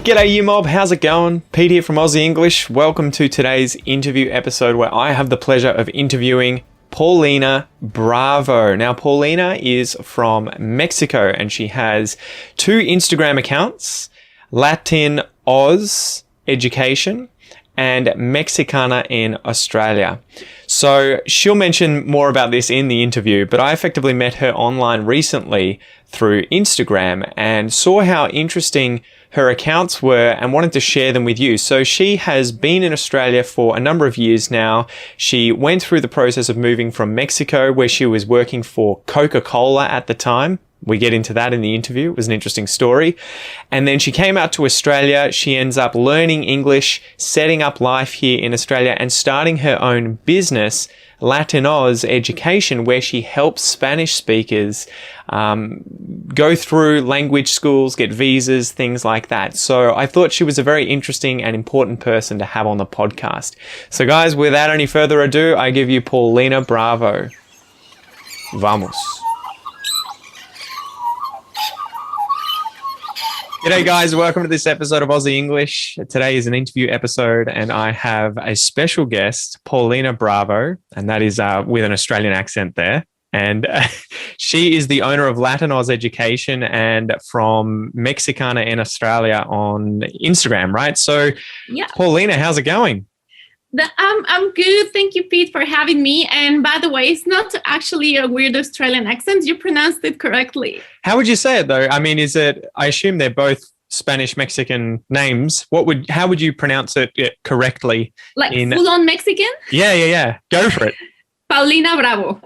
G'day you mob, how's it going? Pete here from Aussie English. Welcome to today's interview episode where I have the pleasure of interviewing Paulina Bravo. Now, Paulina is from Mexico and she has two Instagram accounts, Latin Oz Education and Mexicana in Australia. So she'll mention more about this in the interview, but I effectively met her online recently through Instagram and saw how interesting her accounts were and wanted to share them with you. So she has been in Australia for a number of years now. She went through the process of moving from Mexico, where she was working for Coca-Cola at the time. We get into that in the interview. It was an interesting story. And then she came out to Australia. She ends up learning English, setting up life here in Australia and starting her own business, Latin Oz Education, where she helps Spanish speakers go through language schools, get visas, things like that. So I thought she was a very interesting and important person to have on the podcast. So guys, without any further ado, I give you Paulina Bravo. Vamos. G'day guys, welcome to this episode of Aussie English. Today is an interview episode and I have a special guest, Paulina Bravo, and that is with an Australian accent there. And she is the owner of Latin Oz Education and from Mexicana in Australia on Instagram, right? So yeah. Paulina, how's it going? I'm good. Thank you, Pete, for having me. And by the way, it's not actually a weird Australian accent. You pronounced it correctly. How would you say it though? I mean, I assume they're both Spanish Mexican names. How would you pronounce it correctly? Like full on Mexican? Yeah. Go for it. Paulina Bravo.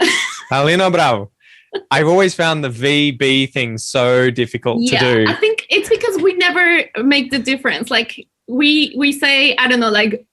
Paulina Bravo. I've always found the VB thing so difficult to do. I think it's because we never make the difference. Like we say, I don't know, like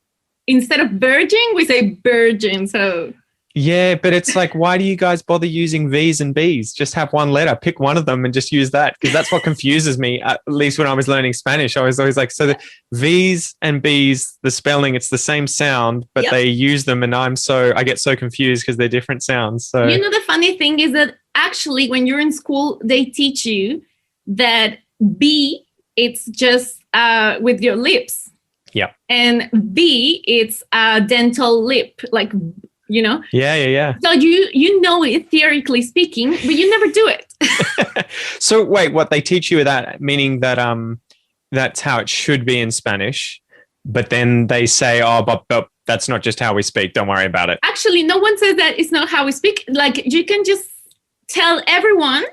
instead of virgin, we say virgin. So yeah, but it's like, why do you guys bother using V's and B's? Just have one letter, pick one of them and just use that. Because that's what confuses me, at least when I was learning Spanish. I was always like, so the V's and B's, the spelling, it's the same sound, but they use them and I get so confused because they're different sounds. So you know, the funny thing is that actually when you're in school, they teach you that B, it's just with your lips. Yeah. And B, it's a dental lip, like, you know? Yeah. So you know it theoretically speaking, but you never do it. So wait, what they teach you that, meaning that that's how it should be in Spanish, but then they say, oh, but that's not just how we speak. Don't worry about it. Actually, no one says that it's not how we speak. Like you can just tell everyone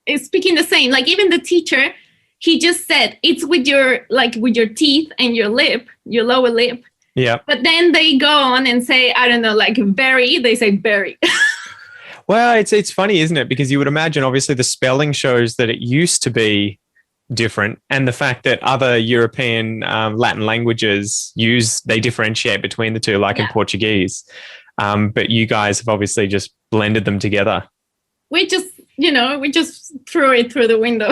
is speaking the same. Like even the teacher, he just said it's with your teeth and your lip, your lower lip. Yeah. But then they go on and say, I don't know, like berry, they say berry. Well, it's funny, isn't it? Because you would imagine obviously the spelling shows that it used to be different, and the fact that other European Latin languages they differentiate between the two, like in Portuguese. But you guys have obviously just blended them together. We just threw it through the window.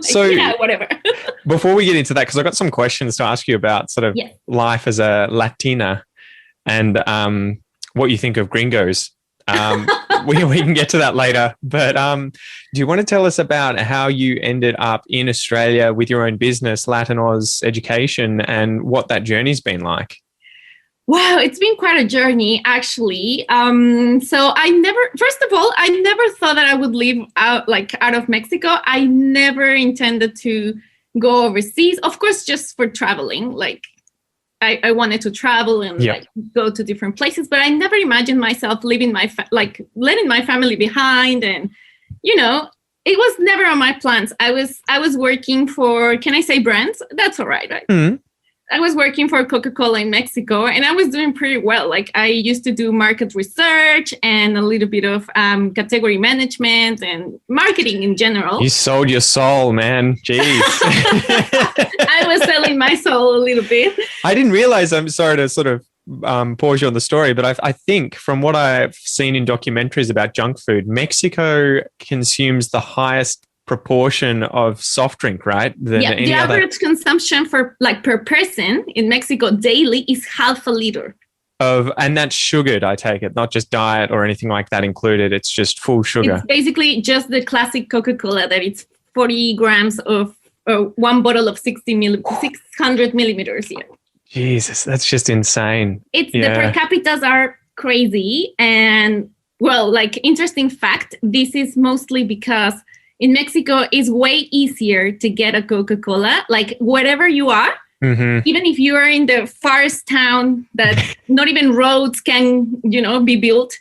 So yeah, whatever. Before we get into that, because I've got some questions to ask you about sort of life as a Latina and what you think of gringos. We can get to that later. But do you want to tell us about how you ended up in Australia with your own business, Latin Oz Education, and what that journey's been like? Wow, it's been quite a journey, actually. So I never thought that I would live out of Mexico. I never intended to go overseas. Of course, just for traveling. Like I wanted to travel and go to different places, but I never imagined myself leaving letting my family behind. And you know, it was never on my plans. I was working for, can I say brands? That's all right? Mm-hmm. I was working for Coca-Cola in Mexico and I was doing pretty well. Like I used to do market research and a little bit of category management and marketing in general. You sold your soul, man. Jeez. I was selling my soul a little bit. I didn't realize, I'm sorry to sort of pause you on the story, but I think from what I've seen in documentaries about junk food, Mexico consumes the highest proportion of soft drink, right? The average consumption per person in Mexico daily is half a liter. And that's sugared, I take it, not just diet or anything like that included. It's just full sugar. It's basically just the classic Coca-Cola that it's 40 grams of one bottle of 600 millimeters. Yeah. Jesus, that's just insane. The per capitas are crazy. And well, like interesting fact, this is mostly because in Mexico it's way easier to get a Coca-Cola, like wherever you are. Mm-hmm. Even if you are in the farthest town that not even roads can, be built,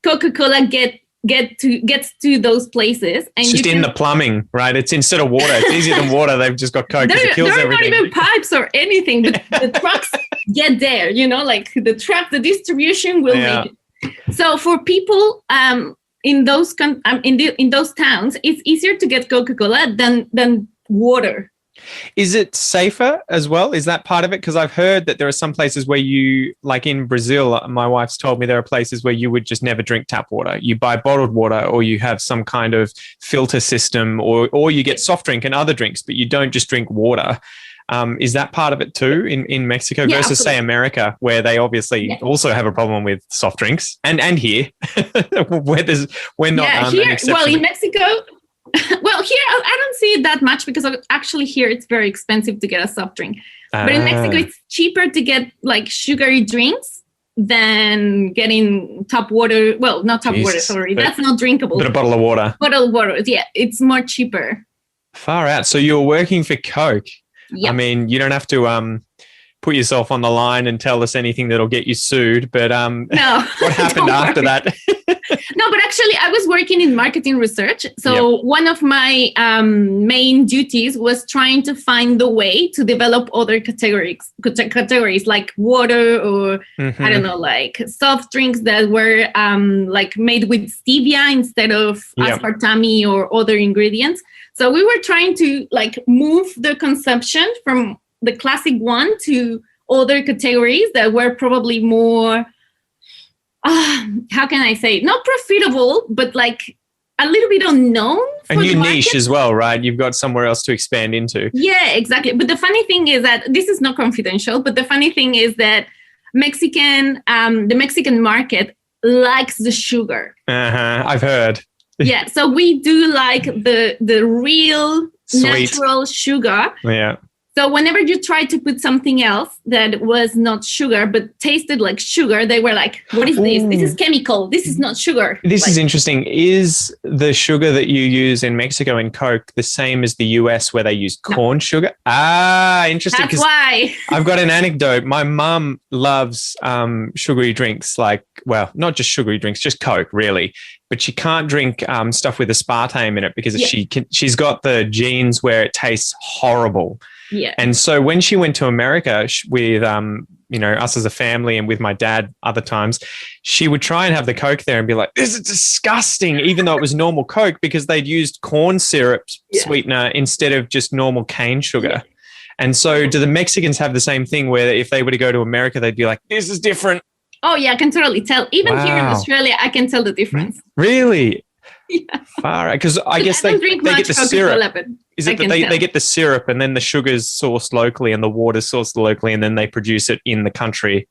Coca-Cola gets to those places. And it's just in the plumbing, right? It's instead of water. It's easier than water. They've just got Coke because it kills everything. everything. There are not even pipes or anything. The trucks get there, like the distribution will make it. So for people in those in those towns, it's easier to get Coca-Cola than water. Is it safer as well? Is that part of it? Because I've heard that there are some places where you, like in Brazil, my wife's told me there are places where you would just never drink tap water. You buy bottled water, or you have some kind of filter system, or you get soft drink and other drinks, but you don't just drink water. Is that part of it too in Mexico versus, absolutely. say, America, where they obviously also have a problem with soft drinks, and here, we're not. Here, well, in Mexico. Well, here I don't see it that much because actually here it's very expensive to get a soft drink. But in Mexico, it's cheaper to get like sugary drinks than getting tap water. Well, not tap water, sorry. That's not drinkable. But a bottle of water. Bottled water, yeah. It's more cheaper. Far out. So you're working for Coke. Yep. I mean, you don't have to put yourself on the line and tell us anything that'll get you sued. But no, what happened after that? No, but actually I was working in marketing research. So one of my main duties was trying to find the way to develop other categories like water or I don't know, like soft drinks that were like made with stevia instead of aspartame or other ingredients. So we were trying to like move the consumption from the classic one to other categories that were probably more, how can I say, not profitable, but like a little bit unknown. A new niche as well, right? You've got somewhere else to expand into. Yeah, exactly. But the funny thing is that this is not confidential, but the funny thing is that the Mexican market likes the sugar. I've heard. Yeah, so we do like the real Sweet. Natural sugar. Yeah. So whenever you tried to put something else that was not sugar but tasted like sugar, they were like, what is this? This is chemical. This is not sugar. This is interesting. Is the sugar that you use in Mexico in Coke the same as the US where they use corn sugar? Interesting. That's why. I've got an anecdote. My mum loves sugary drinks, like, well, not just sugary drinks, just Coke, really. But she can't drink stuff with aspartame in it because she's got the genes where it tastes horrible. Yeah. And so when she went to America with, us as a family and with my dad other times, she would try and have the Coke there and be like, this is disgusting, even though it was normal Coke because they'd used corn syrup sweetener instead of just normal cane sugar. Yeah. And so do the Mexicans have the same thing where if they were to go to America, they'd be like, this is different? Oh, yeah, I can totally tell. Even here in Australia, I can tell the difference. Really? Yeah. Far out. Because I guess they get the syrup. Is it that they get the syrup and then the sugar's sourced locally and the water's sourced locally and then they produce it in the country?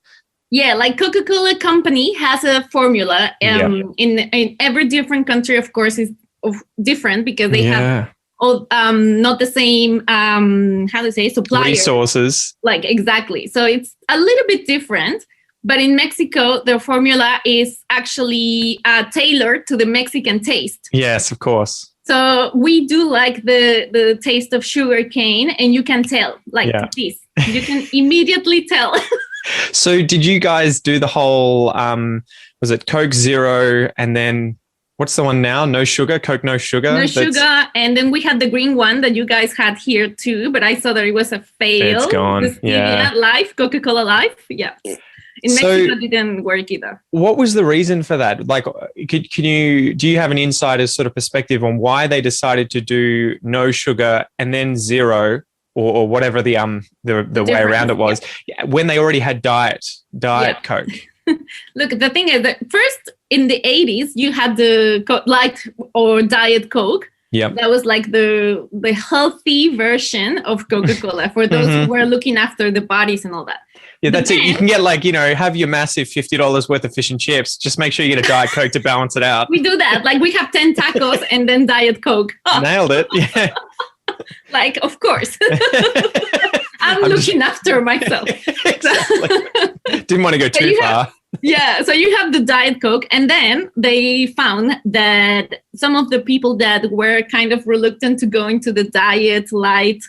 Yeah, like Coca-Cola company has a formula. In every different country, of course, is different because they have not the same, suppliers. Resources. Like, exactly. So it's a little bit different. But in Mexico, the formula is actually tailored to the Mexican taste. Yes, of course. So we do like the taste of sugar cane, and you can tell, this. You can immediately tell. So did you guys do the whole, was it Coke Zero, and then what's the one now? No sugar, Coke no sugar? No sugar, and then we had the green one that you guys had here too, but I saw that it was a fail. It's gone, Life, Coca-Cola Life, yeah. In Mexico, it didn't work either. What was the reason for that? Like, do you have an insider's sort of perspective on why they decided to do no sugar and then zero or whatever the way around it was when they already had diet Coke? Look, the thing is that first in the 80s, you had the light or diet Coke. Yeah, that was like the healthy version of Coca-Cola for those who were looking after the bodies and all that. Yeah, that's it. You can get have your massive $50 worth of fish and chips. Just make sure you get a Diet Coke to balance it out. We do that. Like we have 10 tacos and then Diet Coke. Nailed it. Yeah. Like, of course. I'm looking after myself. Exactly. Didn't want to go too far. Yeah, so you have the Diet Coke, and then they found that some of the people that were kind of reluctant to go into the diet light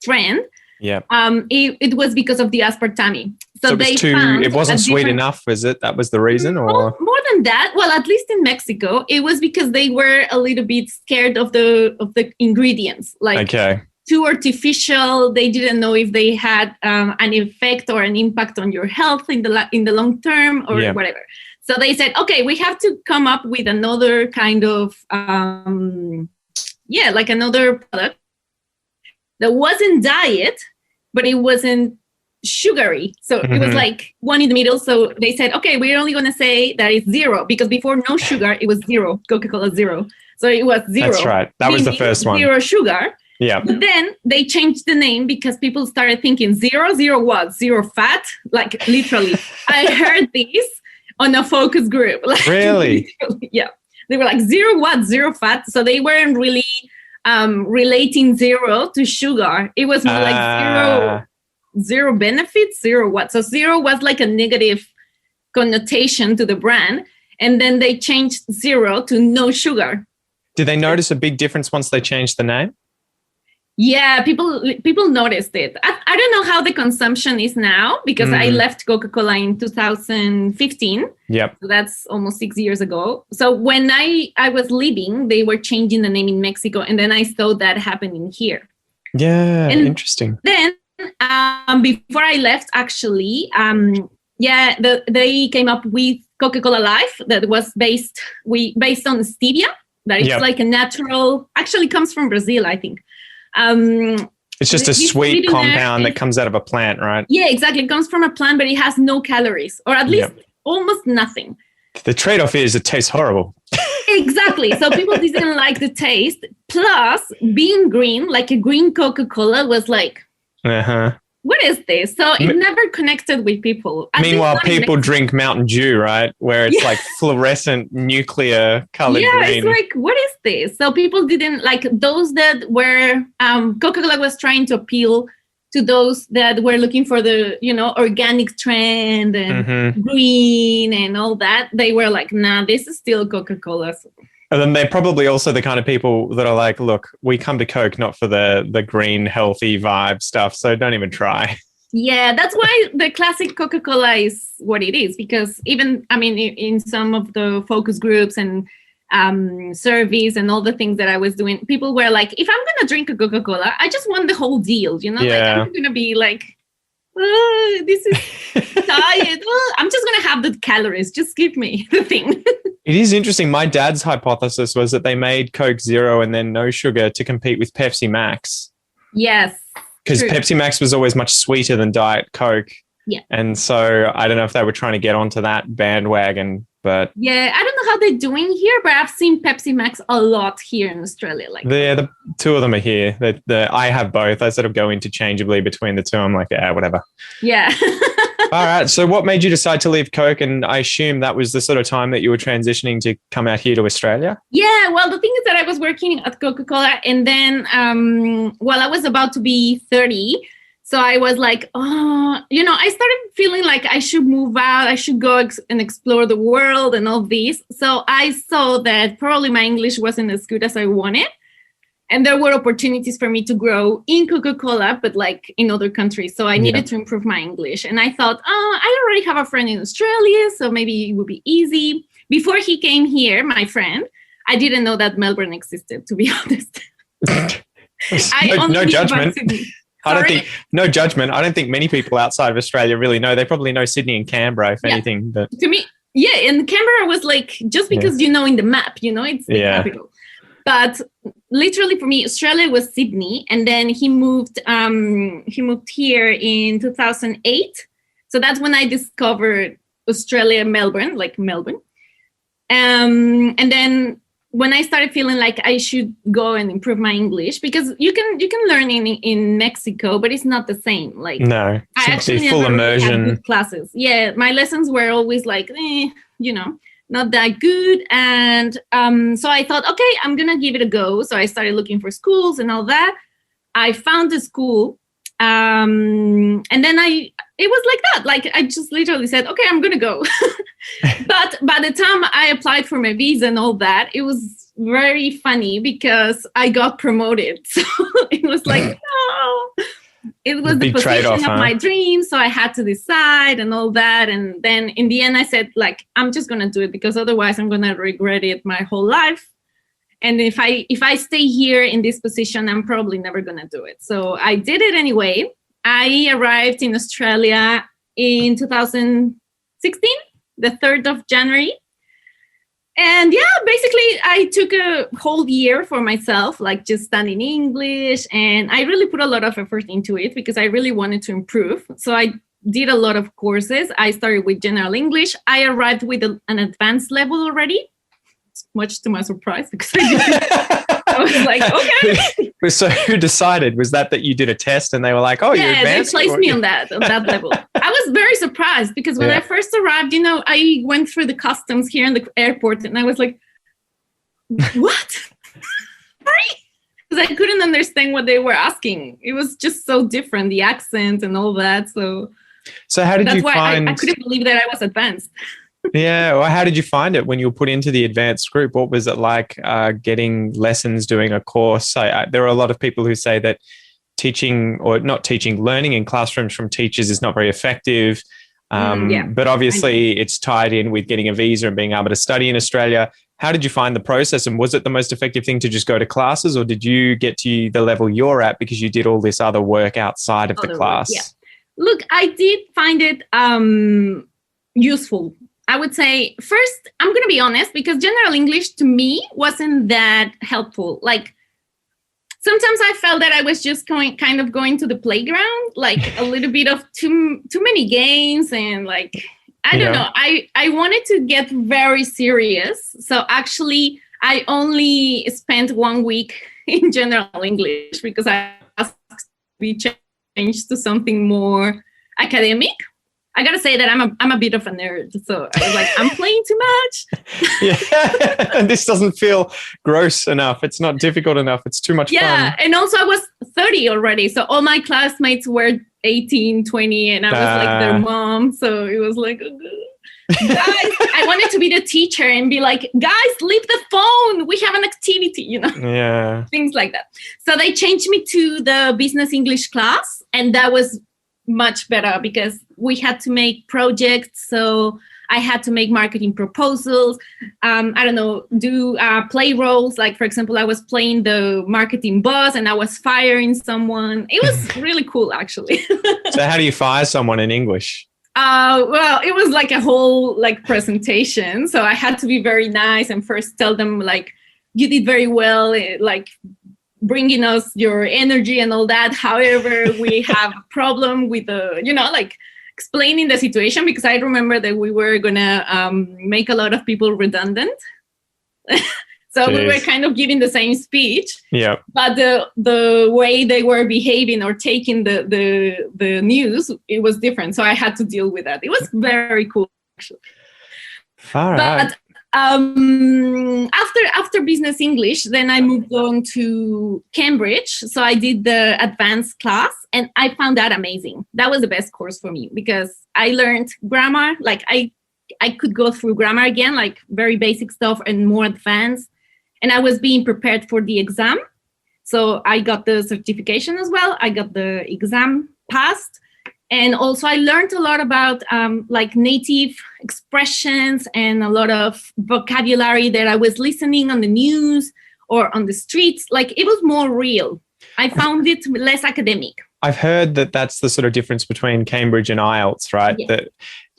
trend, it was because of the aspartame. So it wasn't sweet enough, was it? That was the reason, or more than that? Well, at least in Mexico, it was because they were a little bit scared of the ingredients, like too artificial. They didn't know if they had an effect or an impact on your health in the long term or whatever. So they said, okay, we have to come up with another kind of like another product that wasn't diet, but it wasn't sugary. So it was like one in the middle. So they said, okay, we're only going to say that it's zero, because before no sugar, it was zero, Coca-Cola zero. So it was zero. That's right. That was the first one. Zero sugar. Yeah. But then they changed the name because people started thinking zero what? Zero fat? Like literally. I heard this on a focus group. Like, really? Yeah. They were like zero what? Zero fat. So they weren't really relating zero to sugar. It was more like zero benefits, zero what? So zero was like a negative connotation to the brand. And then they changed zero to no sugar. Did they notice a big difference once they changed the name? Yeah, people noticed it. I don't know how the consumption is now, because I left Coca-Cola in 2015. Yep. So that's almost 6 years ago. So when I was leaving, they were changing the name in Mexico, and then I saw that happening here. Yeah, and interesting. Then before I left, actually, they came up with Coca-Cola Life that was based on stevia. That is like a natural, actually comes from Brazil, I think. It's just a sweet compound that comes out of a plant, right? Yeah, exactly. It comes from a plant, but it has no calories, or at least almost nothing. The trade-off is it tastes horrible. Exactly. So people didn't like the taste. Plus, being green, like a green Coca-Cola, was like, what is this? So it never connected with people. Meanwhile, people drink Mountain Dew, right? Where it's like fluorescent nuclear colored green. It's like, what is this? So people didn't like those that were, Coca-Cola was trying to appeal to those that were looking for the, organic trend and green and all that. They were like, nah, this is still Coca-Cola. And then they're probably also the kind of people that are like, look, we come to Coke not for the green, healthy vibe stuff, so don't even try. Yeah, that's why the classic Coca-Cola is what it is, because even, in some of the focus groups and surveys and all the things that I was doing, people were like, if I'm going to drink a Coca-Cola, I just want the whole deal, Like, I'm going to be like, this is diet. I'm just going to have the calories. Just give me the thing. It is interesting. My dad's hypothesis was that they made Coke Zero and then no sugar to compete with Pepsi Max. Yes. Because Pepsi Max was always much sweeter than Diet Coke. Yeah. And so I don't know if they were trying to get onto that bandwagon, but... Yeah, I don't know how they're doing here, but I've seen Pepsi Max a lot here in Australia. Like, the two of them are here. I have both. I sort of go interchangeably between the two. I'm like, whatever. Yeah. All right. So what made you decide to leave Coke? And I assume that was the sort of time that you were transitioning to come out here to Australia? Yeah. Well, the thing is that I was working at Coca-Cola, and then, I was about to be 30. So I was like, I started feeling like I should move out. I should go and explore the world and all this. So I saw that probably my English wasn't as good as I wanted. And there were opportunities for me to grow in Coca-Cola, but like in other countries. So I needed to improve my English. And I thought, I already have a friend in Australia, so maybe it would be easy. Before he came here, my friend, I didn't know that Melbourne existed, to be honest. No judgment. No judgment. I don't think many people outside of Australia really know. They probably know Sydney and Canberra, if anything. But to me, and Canberra was like, just because in the map, it's the capital. But literally for me, Australia was Sydney, and then he moved here in 2008. So that's when I discovered Australia, Melbourne. And then when I started feeling like I should go and improve my English, because you can learn in Mexico, but it's not the same. Like, no, I actually full never immersion. really had good classes. Yeah, my lessons were always like, not that good. And so I thought, okay, I'm gonna give it a go. So I started looking for schools and all that. I found a school, and then it was like that. Like I just literally said, okay, I'm gonna go. But by the time I applied for my visa and all that, it was very funny because I got promoted. So it was like, no, it was the position of my dreams. So I had to decide and all that. And then in the end, I said, like, I'm just gonna do it because otherwise I'm gonna regret it my whole life. And if I stay here in this position, I'm probably never gonna do it. So I did it anyway. I arrived in Australia in 2016, the 3rd of January. And yeah, basically I took a whole year for myself, like just studying English. And I really put a lot of effort into it because I really wanted to improve. So I did a lot of courses. I started with general English. I arrived with an advanced level already, much to my surprise because I was like, okay. So who decided? Was that you did a test and they were like, oh, you're advanced? Yeah, they placed me on that level. I was very surprised because when I first arrived, I went through the customs here in the airport and I was like, what? Sorry? Because I couldn't understand what they were asking. It was just so different, the accent and all that. So how did you find... I couldn't believe that I was advanced. Yeah. Well, how did you find it when you were put into the advanced group? What was it like getting lessons, doing a course? There are a lot of people who say that learning in classrooms from teachers is not very effective. But obviously it's tied in with getting a visa and being able to study in Australia. How did you find the process? And was it the most effective thing to just go to classes, or did you get to the level you're at because you did all this other work outside of the class? Yeah. Look, I did find it useful. I would say, first, I'm going to be honest, because general English to me wasn't that helpful. Like, sometimes I felt that I was just going to the playground, like a little bit of too many games. And like, I don't know, I wanted to get very serious. So actually, I only spent 1 week in general English because I asked to be changed to something more academic. I gotta say that I'm a bit of a nerd, so I was like, I'm playing too much. Yeah, this doesn't feel gross enough. It's not difficult enough. It's too much fun. Yeah, and also I was 30 already, so all my classmates were 18, 20, and I was like their mom. So it was like, guys, I wanted to be the teacher and be like, guys, leave the phone. We have an activity, Yeah, things like that. So they changed me to the business English class, and that was much better because we had to make projects. So I had to make marketing proposals. Do play roles. Like, for example, I was playing the marketing boss and I was firing someone. It was really cool, actually. So how do you fire someone in English? Well, it was like a whole presentation. So I had to be very nice and first tell them you did very well, bringing us your energy and all that. However, we have a problem with explaining the situation, because I remember that we were gonna make a lot of people redundant. So Jeez. We were kind of giving the same speech. Yeah. But the way they were behaving or taking the news, it was different. So I had to deal with that. It was very cool, actually. Right. After business English, then I moved on to Cambridge. So I did the advanced class and I found that amazing. That was the best course for me because I learned grammar. Like I could go through grammar again, like very basic stuff and more advanced. And I was being prepared for the exam. So I got the certification as well. I got the exam passed. And also I learned a lot about native expressions and a lot of vocabulary that I was listening on the news or on the streets. Like, it was more real. I found it less academic. I've heard that that's the sort of difference between Cambridge and IELTS, right? Yeah. That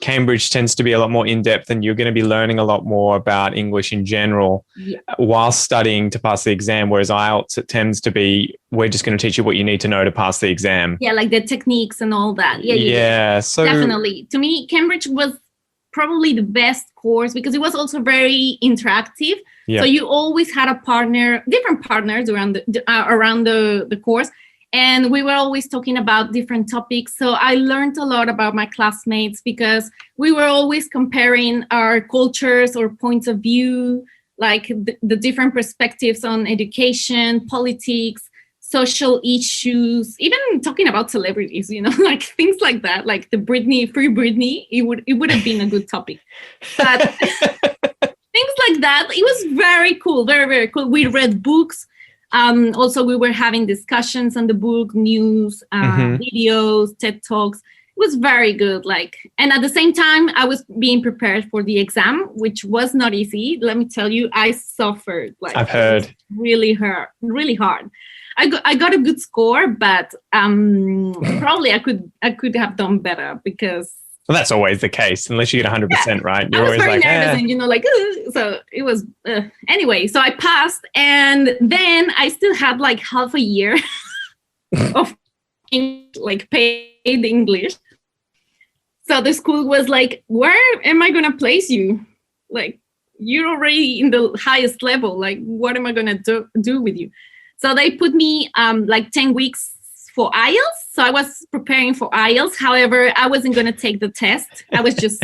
Cambridge tends to be a lot more in-depth and you're going to be learning a lot more about English in general while studying to pass the exam, whereas IELTS, it tends to be, we're just going to teach you what you need to know to pass the exam. Yeah, like the techniques and all that. Yeah. So definitely. To me, Cambridge was probably the best course because it was also very interactive. Yep. So you always had a partner, different partners around the course. And we were always talking about different topics. So I learned a lot about my classmates because we were always comparing our cultures or points of view, like the different perspectives on education, politics. social issues, even talking about celebrities, like things like that, like the Free Britney, it would have been a good topic. But things like that, it was very cool, very, very cool. We read books. Also, we were having discussions on the book, news, videos, TED Talks. It was very good. And at the same time, I was being prepared for the exam, which was not easy. Let me tell you, I suffered. I've heard. Really hard. I got a good score, but probably I could have done better because. Well, that's always the case, unless you get 100%, right? You're I was always very like, nervous, and so it was. Anyway, so I passed, and then I still had half a year of paid English. So the school was like, "Where am I gonna place you? You're already in the highest level. What am I gonna do with you?" So they put me 10 weeks for IELTS. So I was preparing for IELTS. However, I wasn't going to take the test. I was just,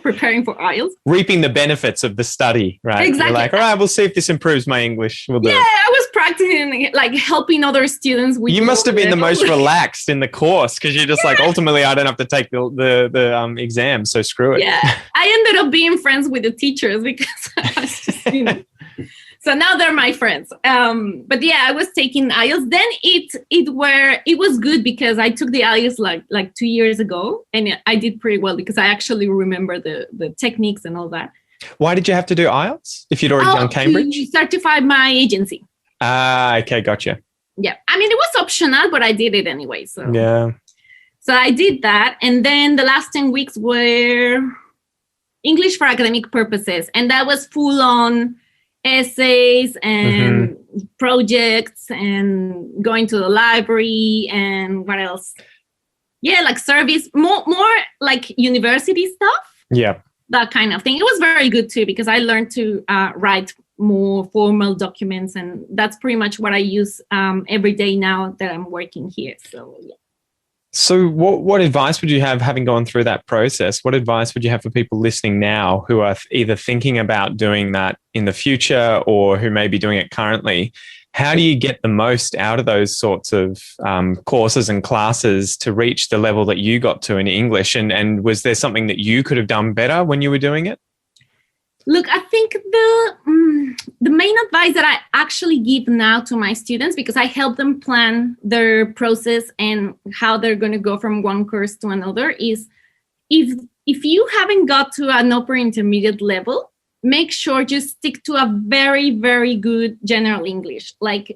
preparing for IELTS. Reaping the benefits of the study, right? Exactly. You're like, all right, we'll see if this improves my English. We'll do it. I was practicing, helping other students. With you must have been the most relaxed in the course because you're just ultimately, I don't have to take the exam, so screw it. Yeah, I ended up being friends with the teachers because I was just, So now they're my friends. But yeah, I was taking IELTS. Then it was good because I took the IELTS like 2 years ago, and I did pretty well because I actually remember the techniques and all that. Why did you have to do IELTS if you'd already done Cambridge? To certify my agency. Okay, gotcha. Yeah, I mean it was optional, but I did it anyway. So yeah. So I did that, and then the last 10 weeks were English for academic purposes, and that was full on essays and projects and going to the library and what else? Yeah, service, more like university stuff. Yeah. That kind of thing. It was very good too because I learned to write more formal documents, and that's pretty much what I use every day now that I'm working here. So yeah. So what advice would you have, having gone through that process? What advice would you have for people listening now who are either thinking about doing that in the future or who may be doing it currently? How do you get the most out of those sorts of courses and classes to reach the level that you got to in English? And was there something that you could have done better when you were doing it? Look, I think the main advice that I actually give now to my students, because I help them plan their process and how they're going to go from one course to another, is if you haven't got to an upper intermediate level, make sure you stick to a very, very good general English.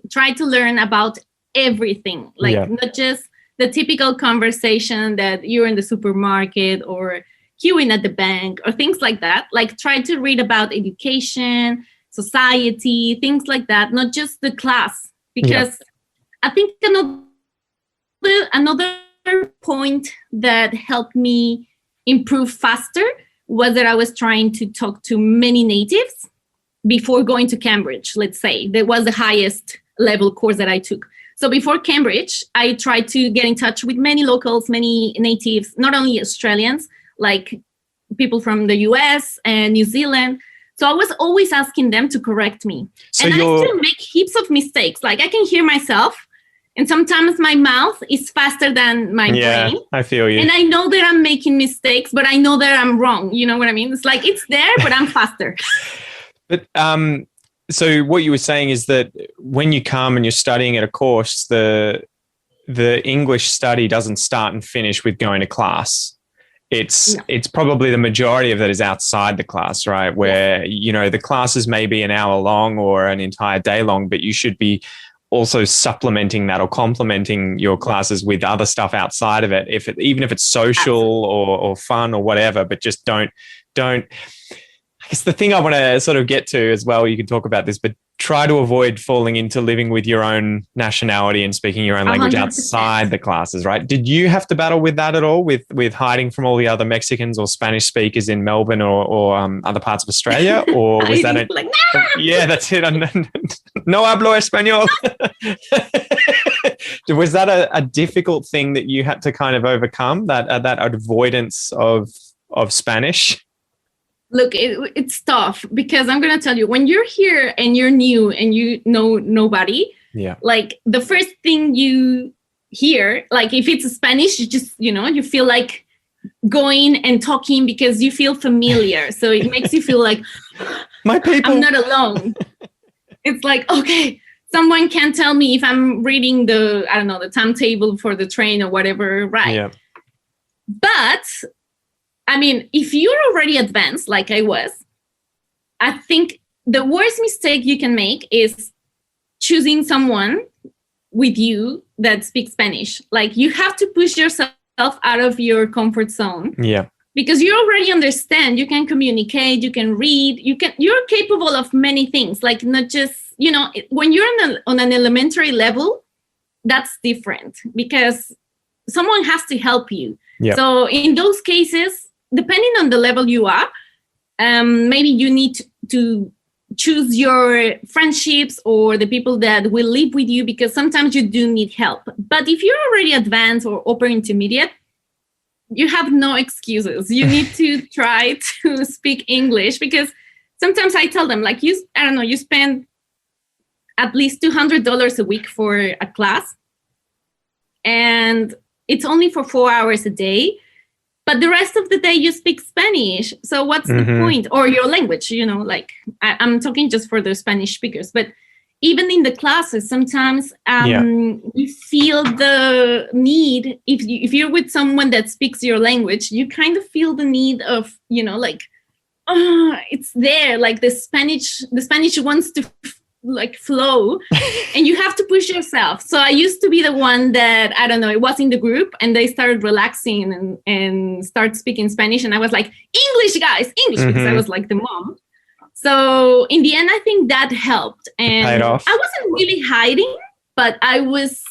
Try to learn about everything, not just the typical conversation that you're in the supermarket or queuing at the bank or things like that. Try to read about education, society, things like that, not just the class. Because I think another point that helped me improve faster was that I was trying to talk to many natives before going to Cambridge, let's say. That was the highest level course that I took. So before Cambridge, I tried to get in touch with many locals, many natives, not only Australians, like people from the US and New Zealand. So I was always asking them to correct me. So and I still make heaps of mistakes. I can hear myself, and sometimes my mouth is faster than my brain. I feel you. And I know that I'm making mistakes, but I know that I'm wrong. You know what I mean? It's it's there, but I'm faster. But so what you were saying is that when you come and you're studying at a course, the English study doesn't start and finish with going to class. It's probably the majority of that is outside the class, right? Where, the classes may be an hour long or an entire day long, but you should be also supplementing that or complementing your classes with other stuff outside of it. Even if it's social or fun or whatever, but just don't. I guess the thing I want to sort of get to as well, you can talk about this, but try to avoid falling into living with your own nationality and speaking your own language 100%. Outside the classes, right? Did you have to battle with that at all, with hiding from all the other Mexicans or Spanish speakers in Melbourne or other parts of Australia? Or was that no! Yeah, that's it. No hablo español. Was that a difficult thing that you had to kind of overcome, that avoidance of Spanish? Look, it's tough because I'm going to tell you, when you're here and you're new and you know nobody, Yeah. Like the first thing you hear, like if it's Spanish, you just, you feel like going and talking because you feel familiar. So it makes you feel like my people, I'm not alone. It's like, okay, someone can tell me if I'm reading the timetable for the train or whatever, right? Yeah. But I mean, if you're already advanced, like I was, I think the worst mistake you can make is choosing someone with you that speaks Spanish. Like you have to push yourself out of your comfort zone. Yeah. Because you already understand, you can communicate, you can read, you're capable of many things. Like not just, when you're on an elementary level, that's different because someone has to help you. Yep. So in those cases, depending on the level you are, maybe you need to choose your friendships or the people that will live with you, because sometimes you do need help. But if you're already advanced or upper intermediate, you have no excuses. You need to try to speak English, because sometimes I tell them, like, you spend at least $200 a week for a class, and it's only for 4 hours a day. But the rest of the day you speak Spanish. So what's the point? Or your language, like I'm talking just for the Spanish speakers. But even in the classes, sometimes you feel the need, if you're with someone that speaks your language, you kind of feel the need of, it's there. Like the Spanish wants to flow and you have to push yourself. So I used to be the one that, it was in the group and they started relaxing and start speaking Spanish. And I was like, English, guys, English, because I was like the mom. So in the end, I think that helped. And paid off. I wasn't really hiding, but I was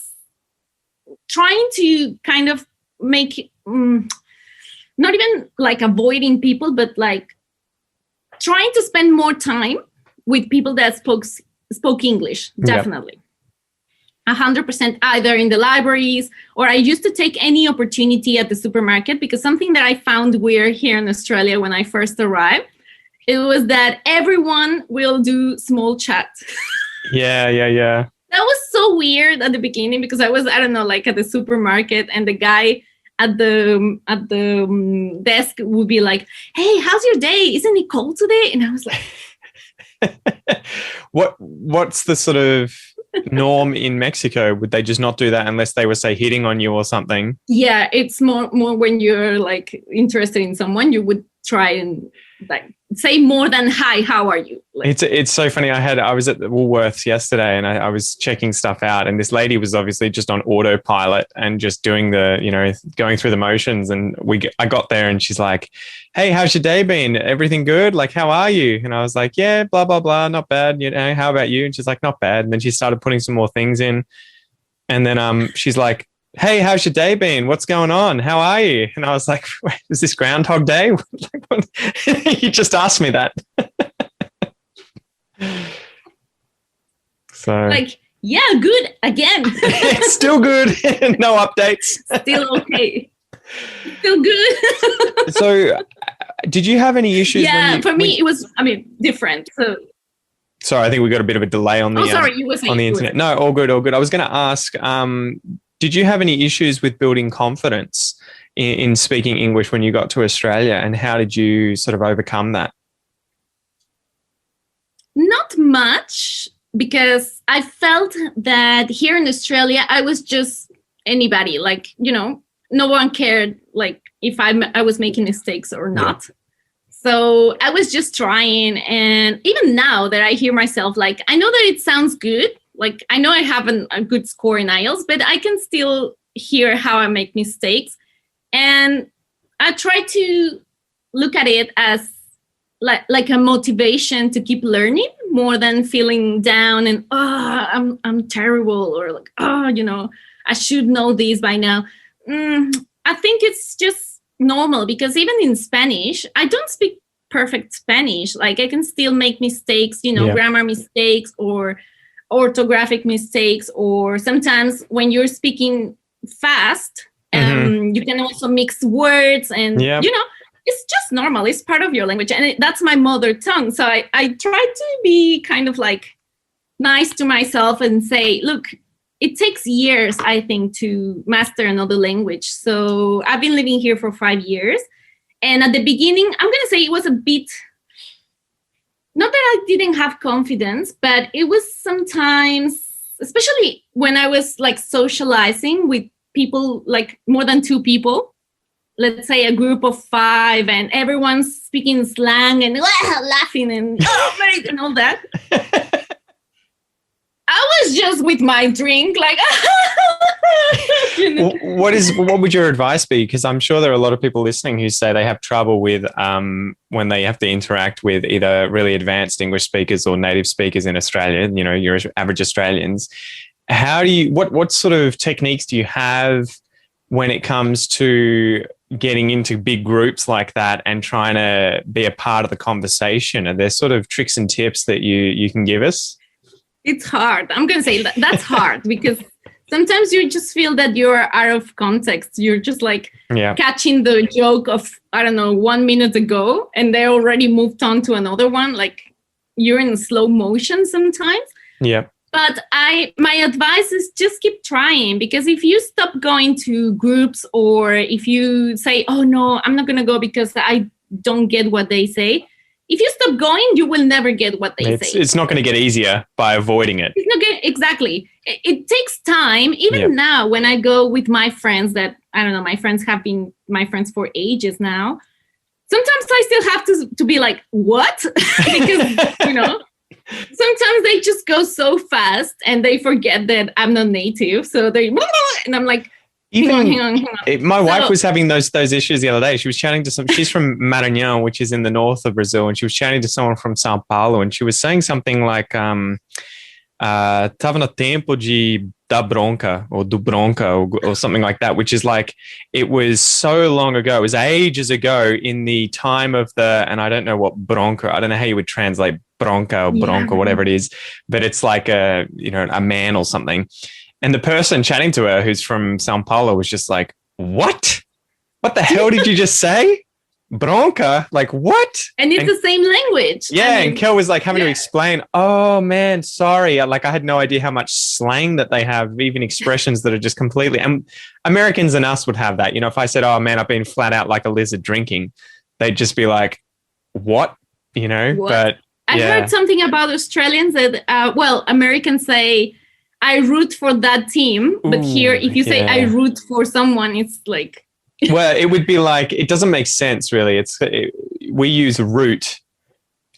trying to kind of make, not even like avoiding people, but like trying to spend more time with people that spoke English, definitely. 100%, either in the libraries, or I used to take any opportunity at the supermarket, because something that I found weird here in Australia when I first arrived, it was that everyone will do small chat. Yeah. That was so weird at the beginning, because I was, like at the supermarket, and the guy at the desk would be like, hey, how's your day? Isn't it cold today? And I was like... What's the sort of norm in Mexico? Would they just not do that unless they were, say, hitting on you or something? Yeah, it's more when you're like interested in someone, you would try and like say more than hi, how are you? Like, it's so funny. I was at the Woolworths yesterday and I was checking stuff out, and this lady was obviously just on autopilot and just doing the, going through the motions. And I got there and she's like, hey, how's your day been? Everything good? Like, how are you? And I was like, yeah, blah, blah, blah. Not bad. How about you? And she's like, not bad. And then she started putting some more things in. And then she's like, hey, how's your day been? What's going on? How are you? And I was like, wait, is this Groundhog Day? You just asked me that. So, like, yeah, good again. It's still good. No updates. Still okay. Still good. So did you have any issues? Yeah, for me, it was, different. So, sorry, I think we got a bit of a delay on the, you were saying, on the internet. No, all good. I was going to ask, did you have any issues with building confidence in speaking English when you got to Australia, and how did you sort of overcome that? Not much, because I felt that here in Australia, I was just anybody. Like, no one cared like if I was making mistakes or not. Yeah. So I was just trying. And even now that I hear myself, like, I know that it sounds good. Like, I know I have a good score in IELTS, but I can still hear how I make mistakes. And I try to look at it as like a motivation to keep learning, more than feeling down and, I'm terrible, or like, I should know this by now. I think it's just normal, because even in Spanish, I don't speak perfect Spanish. Like, I can still make mistakes, grammar mistakes or orthographic mistakes, or sometimes when you're speaking fast, you can also mix words, and it's just normal. It's part of your language, and that's my mother tongue. So I try to be kind of like nice to myself and say, look, it takes years, I think, to master another language. So I've been living here for 5 years. And at the beginning, I'm going to say it was a bit, not that I didn't have confidence, but it was sometimes, especially when I was like socializing with people, like more than 2 people, let's say a group of 5, and everyone's speaking slang and laughing and and all that. I was just with my drink, like. You know? What would your advice be? Because I'm sure there are a lot of people listening who say they have trouble with when they have to interact with either really advanced English speakers or native speakers in Australia. You know, your average Australians. How do you? What sort of techniques do you have when it comes to getting into big groups like that and trying to be a part of the conversation? Are there sort of tricks and tips that you can give us? It's hard. I'm going to say that's hard because sometimes you just feel that you're out of context. You're just like catching the joke of, I don't know, 1 minute ago, and they already moved on to another one. Like you're in slow motion sometimes. Yeah. But my advice is just keep trying, because if you stop going to groups, or if you say, oh no, I'm not going to go because I don't get what they say. If you stop going, you will never get what they say. It's not going to get easier by avoiding it. It's not exactly. It takes time. Even now, when I go with my friends that, I don't know, my friends have been my friends for ages now. Sometimes I still have to be like, what? Because, you know, sometimes they just go so fast and they forget that I'm not native. So they, and I'm like, hang on. My wife was having those issues the other day. She was chatting to she's from Maranhão, which is in the north of Brazil, and she was chatting to someone from São Paulo, and she was saying something like, tava no tempo de da bronca or do bronca or something like that, which is like, it was so long ago, it was ages ago in the time of and I don't know what bronca, I don't know how you would translate bronca or bronca, whatever it is, but it's like a man or something. And the person chatting to her, who's from Sao Paulo, was just like, what? What the hell did you just say? Bronca? Like, what? And it's the same language. Yeah, I mean, and Kel was like having to explain, oh, man, sorry. Like, I had no idea how much slang that they have, even expressions that are just completely... And Americans and us would have that. You know, if I said, oh, man, I've been flat out like a lizard drinking, they'd just be like, what? You know? What? But I heard something about Australians that, Americans say, I root for that team. But here, if you say I root for someone, it's like... Well, it would be like, it doesn't make sense, really. We use root,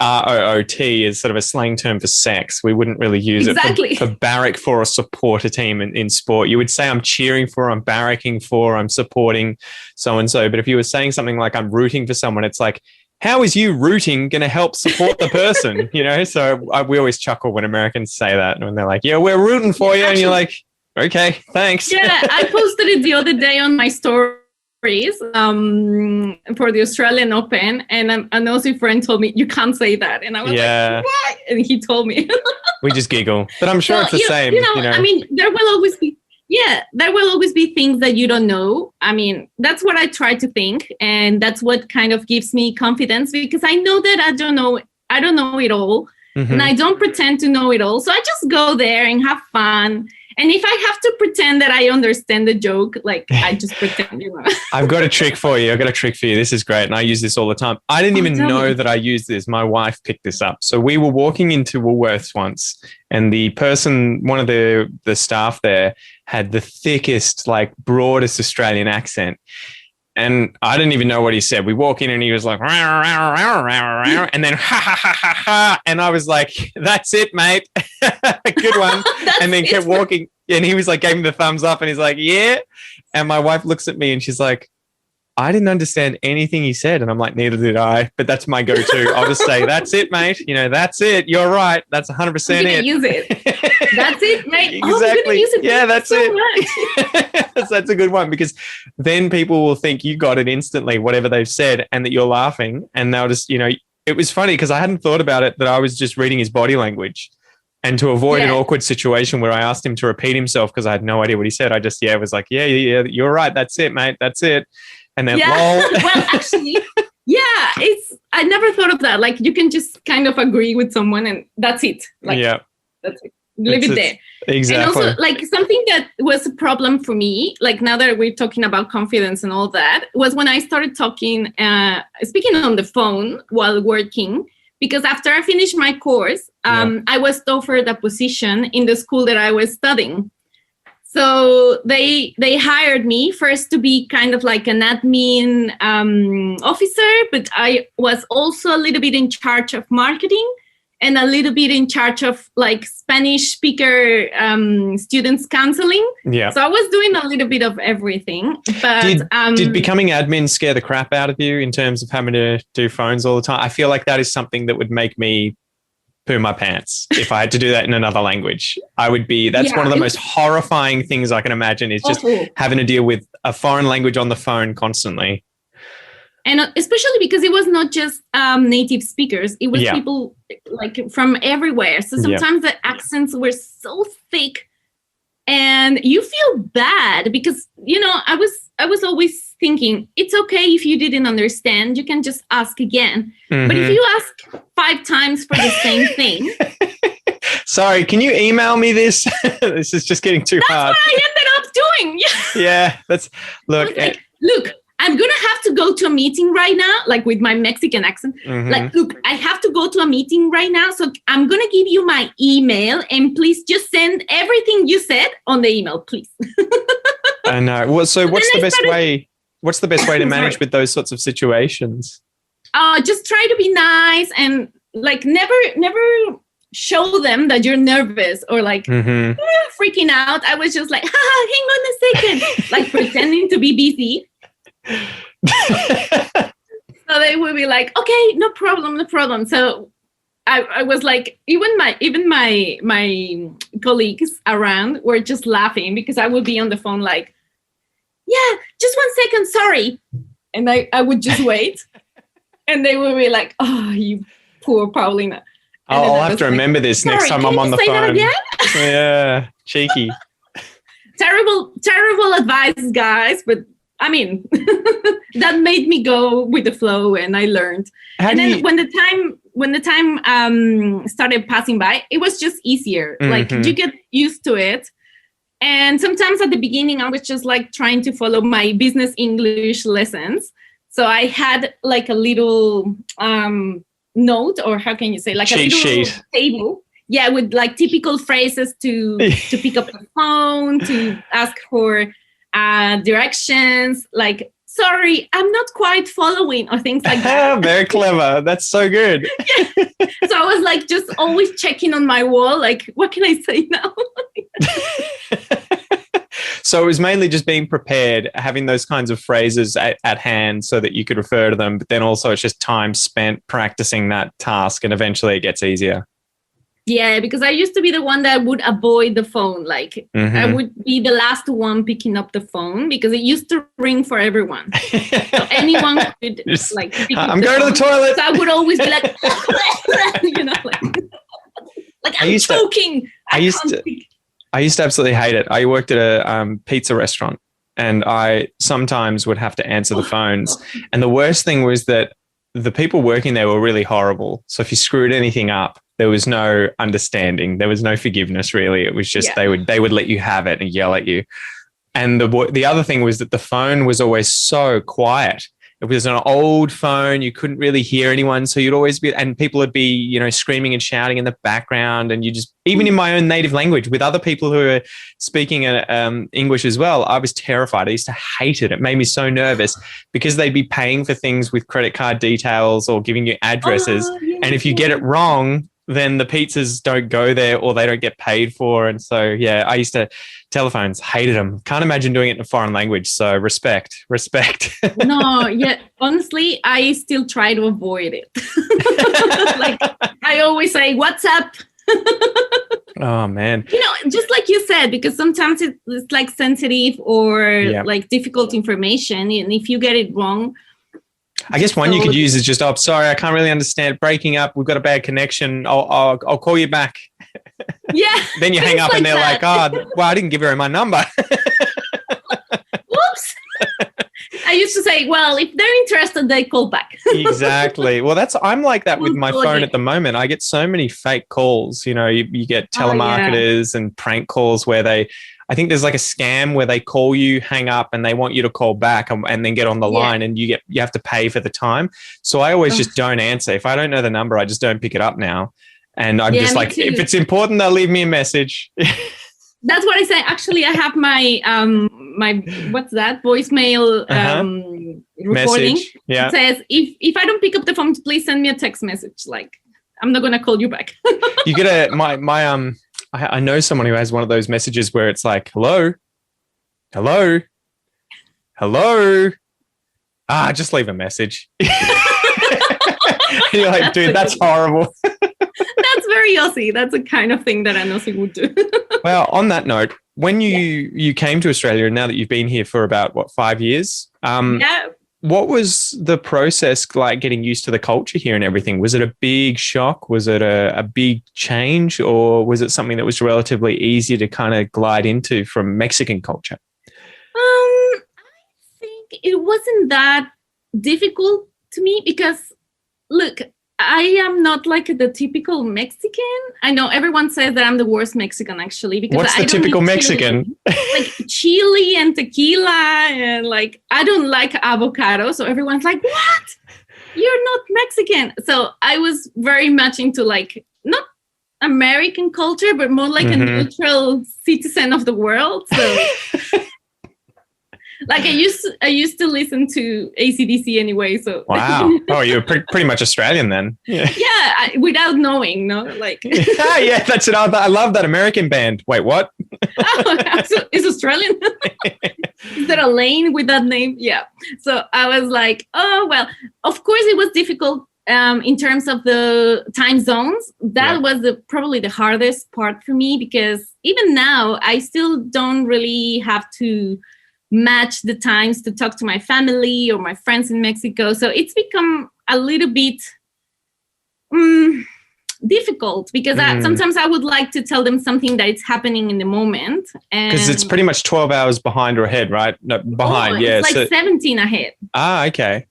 R-O-O-T, as sort of a slang term for sex. We wouldn't really use it for barrack for or support a team in sport. You would say I'm cheering for, I'm barracking for, I'm supporting so-and-so. But if you were saying something like I'm rooting for someone, it's like, how is you rooting going to help support the person? You know, so we always chuckle when Americans say that, when they're like, yeah, we're rooting for you. And you're like, okay, thanks. Yeah, I posted it the other day on my stories for the Australian Open, and an Aussie friend told me, you can't say that. And I was like, why? And he told me. We just giggle. But I'm sure it's the same. You know, I mean, there will always be things that you don't know. I mean, that's what I try to think. And that's what kind of gives me confidence, because I know that I don't know it all. Mm-hmm. And I don't pretend to know it all. So I just go there and have fun. And if I have to pretend that I understand the joke, like I just pretend, you know. I've got a trick for you. This is great. And I use this all the time. I didn't even know that I used this. My wife picked this up. So we were walking into Woolworths once, and the person, one of the staff there, had the thickest, like broadest Australian accent. And I didn't even know what he said. We walk in and he was like, and then ha, ha, ha, ha, ha. And I was like, that's it, mate. Good one. And then kept walking. And he was like, gave me the thumbs up and he's like, yeah. And my wife looks at me and she's like, I didn't understand anything he said. And I'm like, neither did I. But that's my go-to. I'll just say, that's it, mate. You know, that's it. You're right. That's 100% it. Use it. That's it, mate. Exactly. Oh, I'm gonna use it. Yeah, that's so it. That's a good one, because then people will think you got it instantly, whatever they've said, and that you're laughing. And they'll just, you know, it was funny because I hadn't thought about it, that I was just reading his body language. And to avoid an awkward situation where I asked him to repeat himself because I had no idea what he said, I just, was like, yeah, you're right. That's it, mate. That's it. And then, well, actually, I never thought of that. Like, you can just kind of agree with someone and that's it. Like, That's it. Leave it there. Exactly. And also, like, something that was a problem for me, like, now that we're talking about confidence and all that, was when I started speaking on the phone while working, because after I finished my course, I was offered a position in the school that I was studying. So they hired me first to be kind of like an admin officer, but I was also a little bit in charge of marketing and a little bit in charge of like Spanish speaker students counseling. Yeah. So I was doing a little bit of everything. But did becoming admin scare the crap out of you in terms of having to do phones all the time? I feel like that is something that would make me poo my pants if I had to do that in another language. That's one of the most horrifying things I can imagine, is just having to deal with a foreign language on the phone constantly. And especially because it was not just native speakers, it was people like from everywhere. So sometimes the accents were so thick, and you feel bad because, you know, I was always thinking, it's okay if you didn't understand, you can just ask again. But if you ask 5 times for the same thing, sorry, can you email me this? This is just getting too hard. That's what I ended up doing. Look, I'm going to have to go to a meeting right now, like with my Mexican accent. Like, look, I have to go to a meeting right now. So I'm going to give you my email, and please just send everything you said on the email, please. I know. Well, so what's the best way? What's the best way to manage with those sorts of situations? Just try to be nice and like never show them that you're nervous or like freaking out. I was just like, hang on a second, like pretending to be busy. So they would be like, okay, no problem. So I was like, even my colleagues around were just laughing because I would be on the phone like, yeah, just 1 second, sorry. And I would just wait. And they would be like, oh, you poor Paulina. I'll have to remember this next time I'm on the phone. Yeah, cheeky. Terrible advice, guys. But I mean, that made me go with the flow, and I learned. When the time started passing by, it was just easier. Like, you get used to it. And sometimes at the beginning, I was just like trying to follow my business English lessons. So I had like a little note, or how can you say, like cheat a little sheet table. Yeah, with like typical phrases to pick up the phone, to ask for directions, like, sorry, I'm not quite following, or things like that. Very clever. That's so good. So I was like just always checking on my wall, like, what can I say now? So it was mainly just being prepared, having those kinds of phrases at hand so that you could refer to them. But then also it's just time spent practicing that task, and eventually it gets easier. Yeah, because I used to be the one that would avoid the phone. Like, I would be the last one picking up the phone because it used to ring for everyone. So anyone could like pick up I'm going to the toilet. So I would always be like, you know, like I'm choking. I used to absolutely hate it. I worked at a pizza restaurant, and I sometimes would have to answer the phones. And the worst thing was that the people working there were really horrible. So if you screwed anything up, there was no understanding. There was no forgiveness, really. It was just they would let you have it and yell at you. And the other thing was that the phone was always so quiet. It was an old phone. You couldn't really hear anyone. So you'd always be, and people would be, you know, screaming and shouting in the background. And you just, even in my own native language with other people who are speaking English as well, I was terrified. I used to hate it. It made me so nervous because they'd be paying for things with credit card details or giving you addresses. And if you get it wrong, then the pizzas don't go there or they don't get paid for. And so, yeah, I used to telephones, hated them. Can't imagine doing it in a foreign language. So respect. No, yeah, honestly, I still try to avoid it. Like, I always say, what's up? Oh, man. You know, just like you said, because sometimes it's like sensitive or like difficult information. And if you get it wrong, I guess one you could use is just, oh, sorry, I can't really understand. Breaking up. We've got a bad connection. I'll call you back. Yeah. Then you hang up and they're like, oh, well, I didn't give her my number. Whoops. I used to say, well, if they're interested, they call back. Exactly. Well, I'm like that with my phone at the moment. I get so many fake calls. You know, you get telemarketers and prank calls where I think there's like a scam where they call you, hang up, and they want you to call back and then get on the line, and you have to pay for the time. So I always just don't answer. If I don't know the number, I just don't pick it up now. And I'm just like, if it's important, they'll leave me a message. That's what I say. Actually, I have my what's that voicemail recording. Message. Yeah. It says, if I don't pick up the phone, please send me a text message. Like, I'm not gonna call you back. You get I know someone who has one of those messages where it's like, hello. Just leave a message. You're like, dude, that's horrible. That's very Aussie. That's the kind of thing that an Aussie would do. Well, on that note, when you came to Australia, and now that you've been here for about, 5 years? What was the process like getting used to the culture here and everything? Was it a big shock? Was it a big change? Or was it something that was relatively easy to kind of glide into from Mexican culture? I think it wasn't that difficult to me because, look, I am not like the typical Mexican. I know everyone says that I'm the worst Mexican, actually. Because what's the typical Mexican? Like chili and tequila, and like I don't like avocado. So everyone's like, "What? You're not Mexican." So I was very much into like not American culture, but more like a neutral citizen of the world. So. Like I used to listen to AC/DC anyway. So wow. Oh, you're pretty much Australian then. Yeah. Yeah, without knowing, no, like. Yeah, that's it. I love that American band. Wait, what? Oh, it's Australian. Is there a lane with that name? Yeah. So I was like, oh well. Of course, it was difficult in terms of the time zones. That was probably the hardest part for me because even now I still don't really have to match the times to talk to my family or my friends in Mexico. So it's become a little bit difficult because sometimes I would like to tell them something that is happening in the moment. Because it's pretty much 12 hours behind or ahead, right? No, behind, It's like 17 ahead. Ah, okay.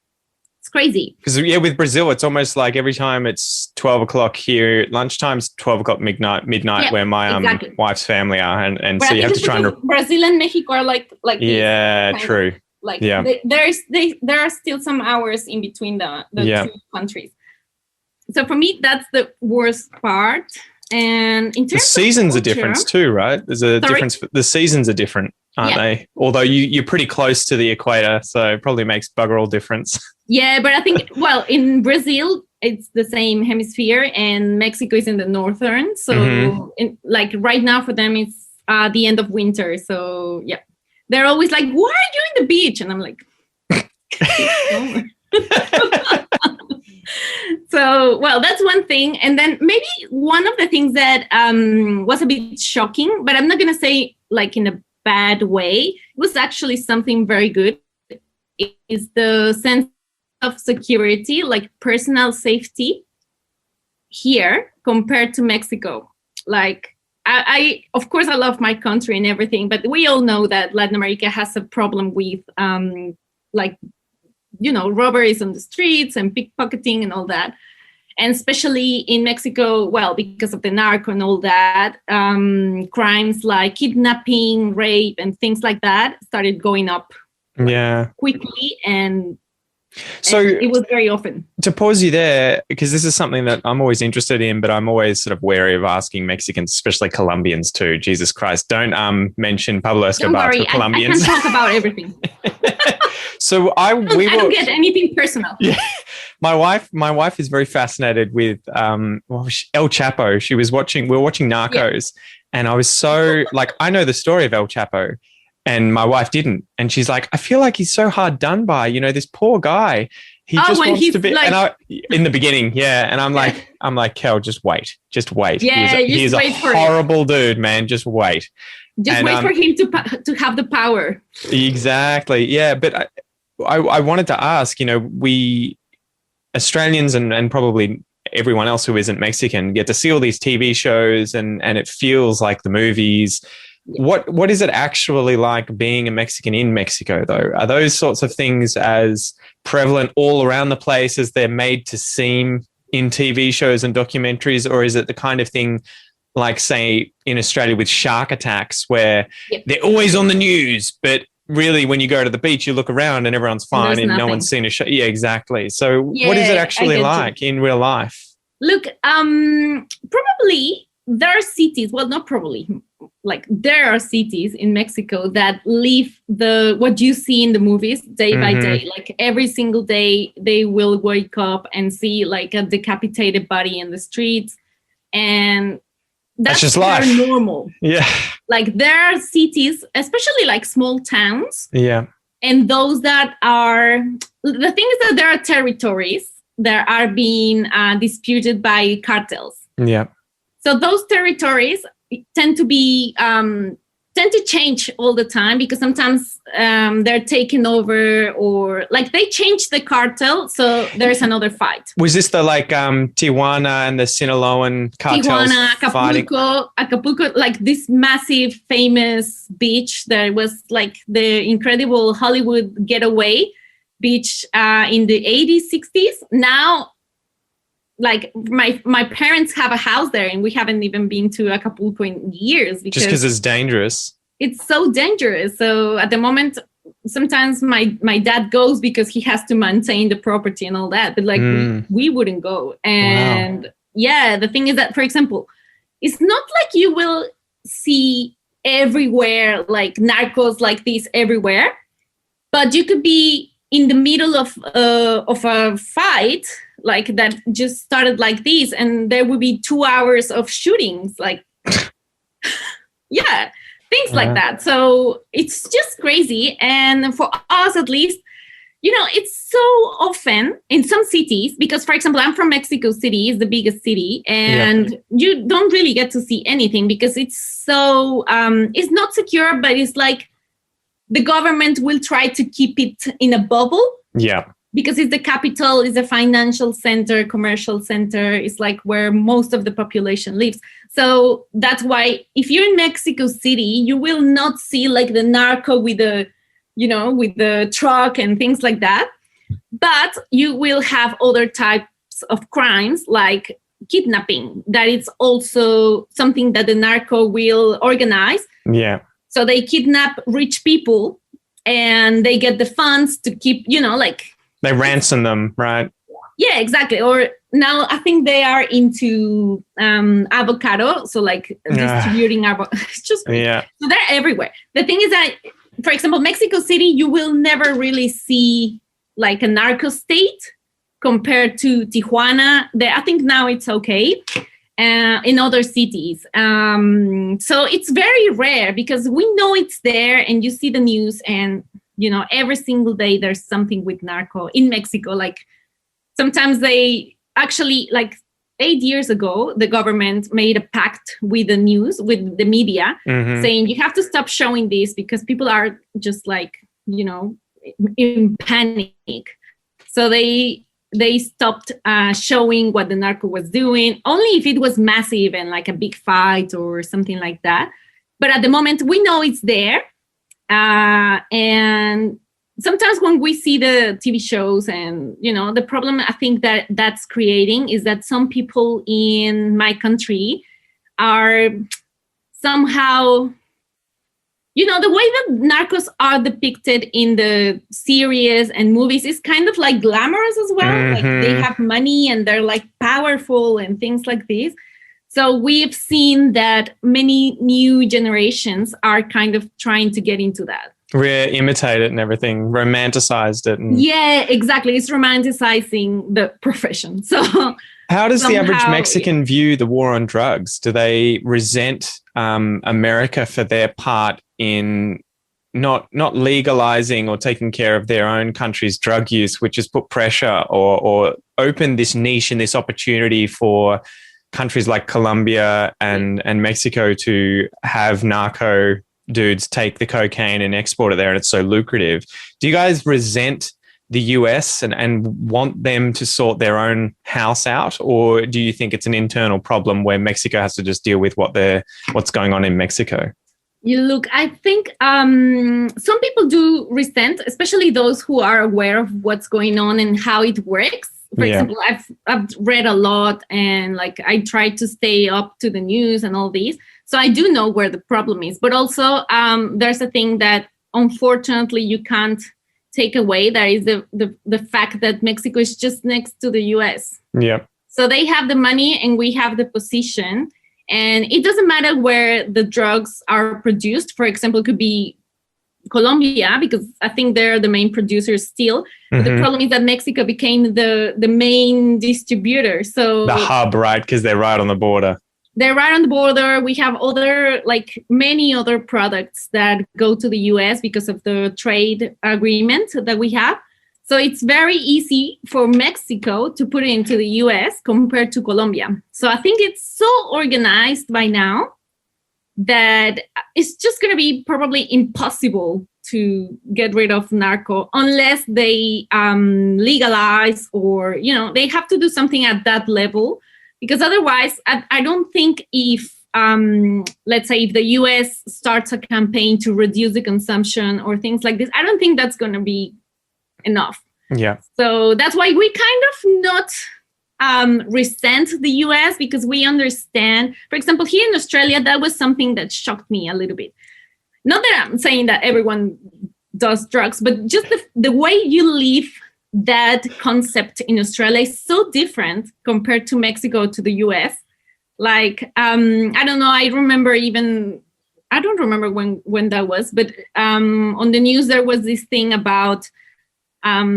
It's crazy. Because with Brazil, it's almost like every time it's 12 o'clock here, lunchtime's 12 o'clock midnight where my wife's family are. And so you have to try and... Brazil and Mexico are like yeah, true. Like there are still some hours in between the two countries. So for me, that's the worst part. And in terms the seasons are different too, right? There's a difference. The seasons are different, aren't they? Although you're pretty close to the equator, so it probably makes bugger all difference. Yeah, but I think, well, in Brazil, it's the same hemisphere and Mexico is in the northern. So like right now for them, it's the end of winter. So yeah, they're always like, why are you in the beach? And I'm like, so, well, that's one thing. And then maybe one of the things that was a bit shocking, but I'm not going to say like in a bad way, it was actually something very good, is the sense of security, like personal safety here compared to Mexico. Like, I of course, I love my country and everything, but we all know that Latin America has a problem with like, you know, robberies on the streets and pickpocketing and all that. And especially in Mexico, well, because of the narco and all that, crimes like kidnapping, rape, and things like that started going up quickly. And so it was very often. To pause you there, because this is something that I'm always interested in, but I'm always sort of wary of asking Mexicans, especially Colombians too. Jesus Christ, don't mention Pablo Escobar to Colombians. I can talk about everything. So I don't get anything personal. Yeah, my wife is very fascinated with El Chapo. We were watching Narcos, and I was so like, I know the story of El Chapo, and my wife didn't, and she's like, I feel like he's so hard done by. You know, this poor guy. He just wants to be. Like, in the beginning, and I'm like, Kel, just wait. Yeah, he's a horrible dude, man. Just wait. Just wait for him to have the power. Exactly. Yeah, but I wanted to ask, you know, we Australians and probably everyone else who isn't Mexican get to see all these TV shows and it feels like the movies. What is it actually like being a Mexican in Mexico, though? Are those sorts of things as prevalent all around the place as they're made to seem in TV shows and documentaries, or is it the kind of thing like, say, in Australia with shark attacks where they're always on the news, but really when you go to the beach, you look around and everyone's fine and no one's seen a shark? Yeah, exactly. So what is it actually like in real life? Look, probably there are cities, well, not probably, like there are cities in Mexico that live what you see in the movies day by day. Like every single day they will wake up and see like a decapitated body in the streets, and that's just life. Normal. Yeah. Like there are cities, especially like small towns. Yeah. And those that are, the thing is that there are territories that are being disputed by cartels. Yeah. So those territories tend to change all the time, because sometimes they're taken over, or like they change the cartel, so there's another fight. Was this the like Tijuana and the Sinaloan cartels? Tijuana, Acapulco, like this massive famous beach that was like the incredible Hollywood getaway beach in the 80s, 60s. Now, like my parents have a house there, and we haven't even been to Acapulco in years because it's dangerous. It's so dangerous. So at the moment, sometimes my dad goes because he has to maintain the property and all that. But like we wouldn't go. And yeah, the thing is that, for example, it's not like you will see everywhere like narcos like this everywhere, but you could be in the middle of a fight like that just started like this, and there would be 2 hours of shootings, like yeah, things like that. So it's just crazy. And for us, at least, you know, it's so often in some cities, because for example, I'm from Mexico City, is the biggest city, and you don't really get to see anything because it's so it's not secure, but it's like the government will try to keep it in a bubble. Yeah. Because it's the capital, it's a financial center, commercial center. It's like where most of the population lives. So that's why if you're in Mexico City, you will not see like the narco with the, you know, with the truck and things like that. But you will have other types of crimes like kidnapping. That is also something that the narco will organize. Yeah. So they kidnap rich people and they get the funds to keep, you know, like, they ransom them, right? Yeah, exactly. Or now I think they are into avocado. So like distributing avocado. It's just so they're everywhere. The thing is that, for example, Mexico City, you will never really see like a narco state compared to Tijuana. I think now it's okay in other cities. So it's very rare because we know it's there, and you see the news, and you know, every single day there's something with narco in Mexico. Like sometimes they actually, like 8 years ago, the government made a pact with the news, with the media, saying you have to stop showing this because people are just like, you know, in panic. So they stopped showing what the narco was doing, only if it was massive and like a big fight or something like that. But at the moment, we know it's there. And sometimes when we see the TV shows, and you know, the problem I think that's creating is that some people in my country are somehow, you know, the way that narcos are depicted in the series and movies is kind of like glamorous as well. Like they have money and they're like powerful and things like this. So we've seen that many new generations are kind of trying to get into that. Imitate it and everything, romanticized it. Yeah, exactly. It's romanticizing the profession. So how does the average Mexican view the war on drugs? Do they resent America for their part in not legalizing or taking care of their own country's drug use, which has put pressure or opened this niche and this opportunity for countries like Colombia and Mexico to have narco dudes take the cocaine and export it there, and it's so lucrative? Do you guys resent the US and want them to sort their own house out, or do you think it's an internal problem where Mexico has to just deal with what's going on in Mexico? look, I think some people do resent, especially those who are aware of what's going on and how it works. For example, I've read a lot, and like I try to stay up to the news and all these. So I do know where the problem is. But also there's a thing that unfortunately you can't take away. That is the fact that Mexico is just next to the US. Yeah. So they have the money and we have the position. And it doesn't matter where the drugs are produced. For example, it could be Colombia, because I think they're the main producers still. Mm-hmm. The problem is that Mexico became the main distributor. So the hub, right? Because they're right on the border. They're right on the border. We have many other products that go to the US because of the trade agreement that we have. So it's very easy for Mexico to put it into the US compared to Colombia. So I think it's so organized by now that it's just going to be probably impossible to get rid of narco unless they legalize, or, they have to do something at that level. Because otherwise, I don't think if, let's say, if the US starts a campaign to reduce the consumption or things like this, I don't think that's going to be enough. Yeah. So that's why we kind of not resent the US, because we understand. For example, here in Australia, that was something that shocked me a little bit. Not that I'm saying that everyone does drugs, but just the way you live that concept in Australia is so different compared to Mexico, to the US. Like, I don't know, I don't remember when that was, but on the news, there was this thing about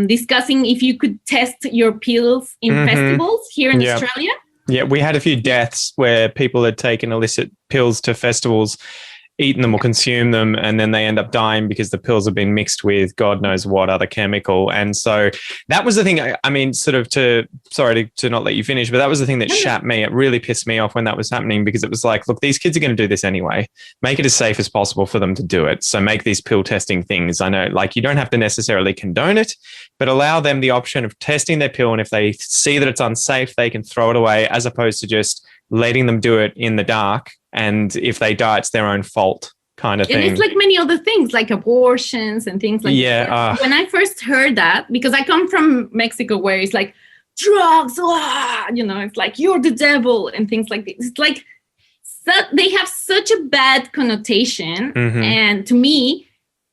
discussing if you could test your pills in festivals here in Australia. Yeah, we had a few deaths where people had taken illicit pills to festivals, eaten them or consumed them, and then they end up dying because the pills have been mixed with God knows what other chemical. And so that was the thing. I mean, sorry to not let you finish, but that was the thing that shat me. It really pissed me off when that was happening, because it was like, look, these kids are going to do this anyway. Make it as safe as possible for them to do it. So make these pill testing things. I know, like, you don't have to necessarily condone it, but allow them the option of testing their pill. And if they see that it's unsafe, they can throw it away, as opposed to just letting them do it in the dark. And if they die, it's their own fault, kind of thing. And it's like many other things, like abortions and things like that. When I first heard that, because I come from Mexico, where it's like drugs, it's like you're the devil and things like this. It's like they have such a bad connotation. Mm-hmm. And to me,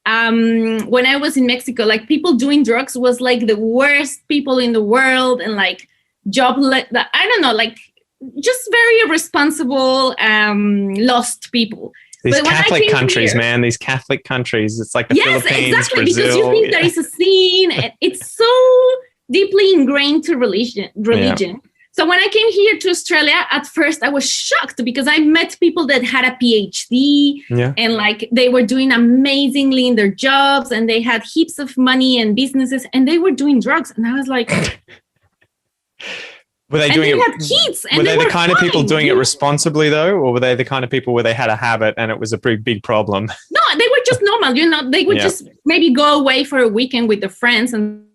when I was in Mexico, like, people doing drugs was like the worst people in the world, and like I don't know, like, just very irresponsible, lost people. These Catholic countries, man. These Catholic countries. It's like the Philippines, exactly, Brazil. Because you think there is a scene. And it's so deeply ingrained to religion. Yeah. So when I came here to Australia, at first I was shocked, because I met people that had a PhD and like they were doing amazingly in their jobs, and they had heaps of money and businesses, and they were doing drugs. And I was like... Were they doing had kids, and were they the kind fine, of people doing it responsibly, though, or were they the kind of people where they had a habit and it was a pretty big problem? No, they were just normal. They would just maybe go away for a weekend with their friends and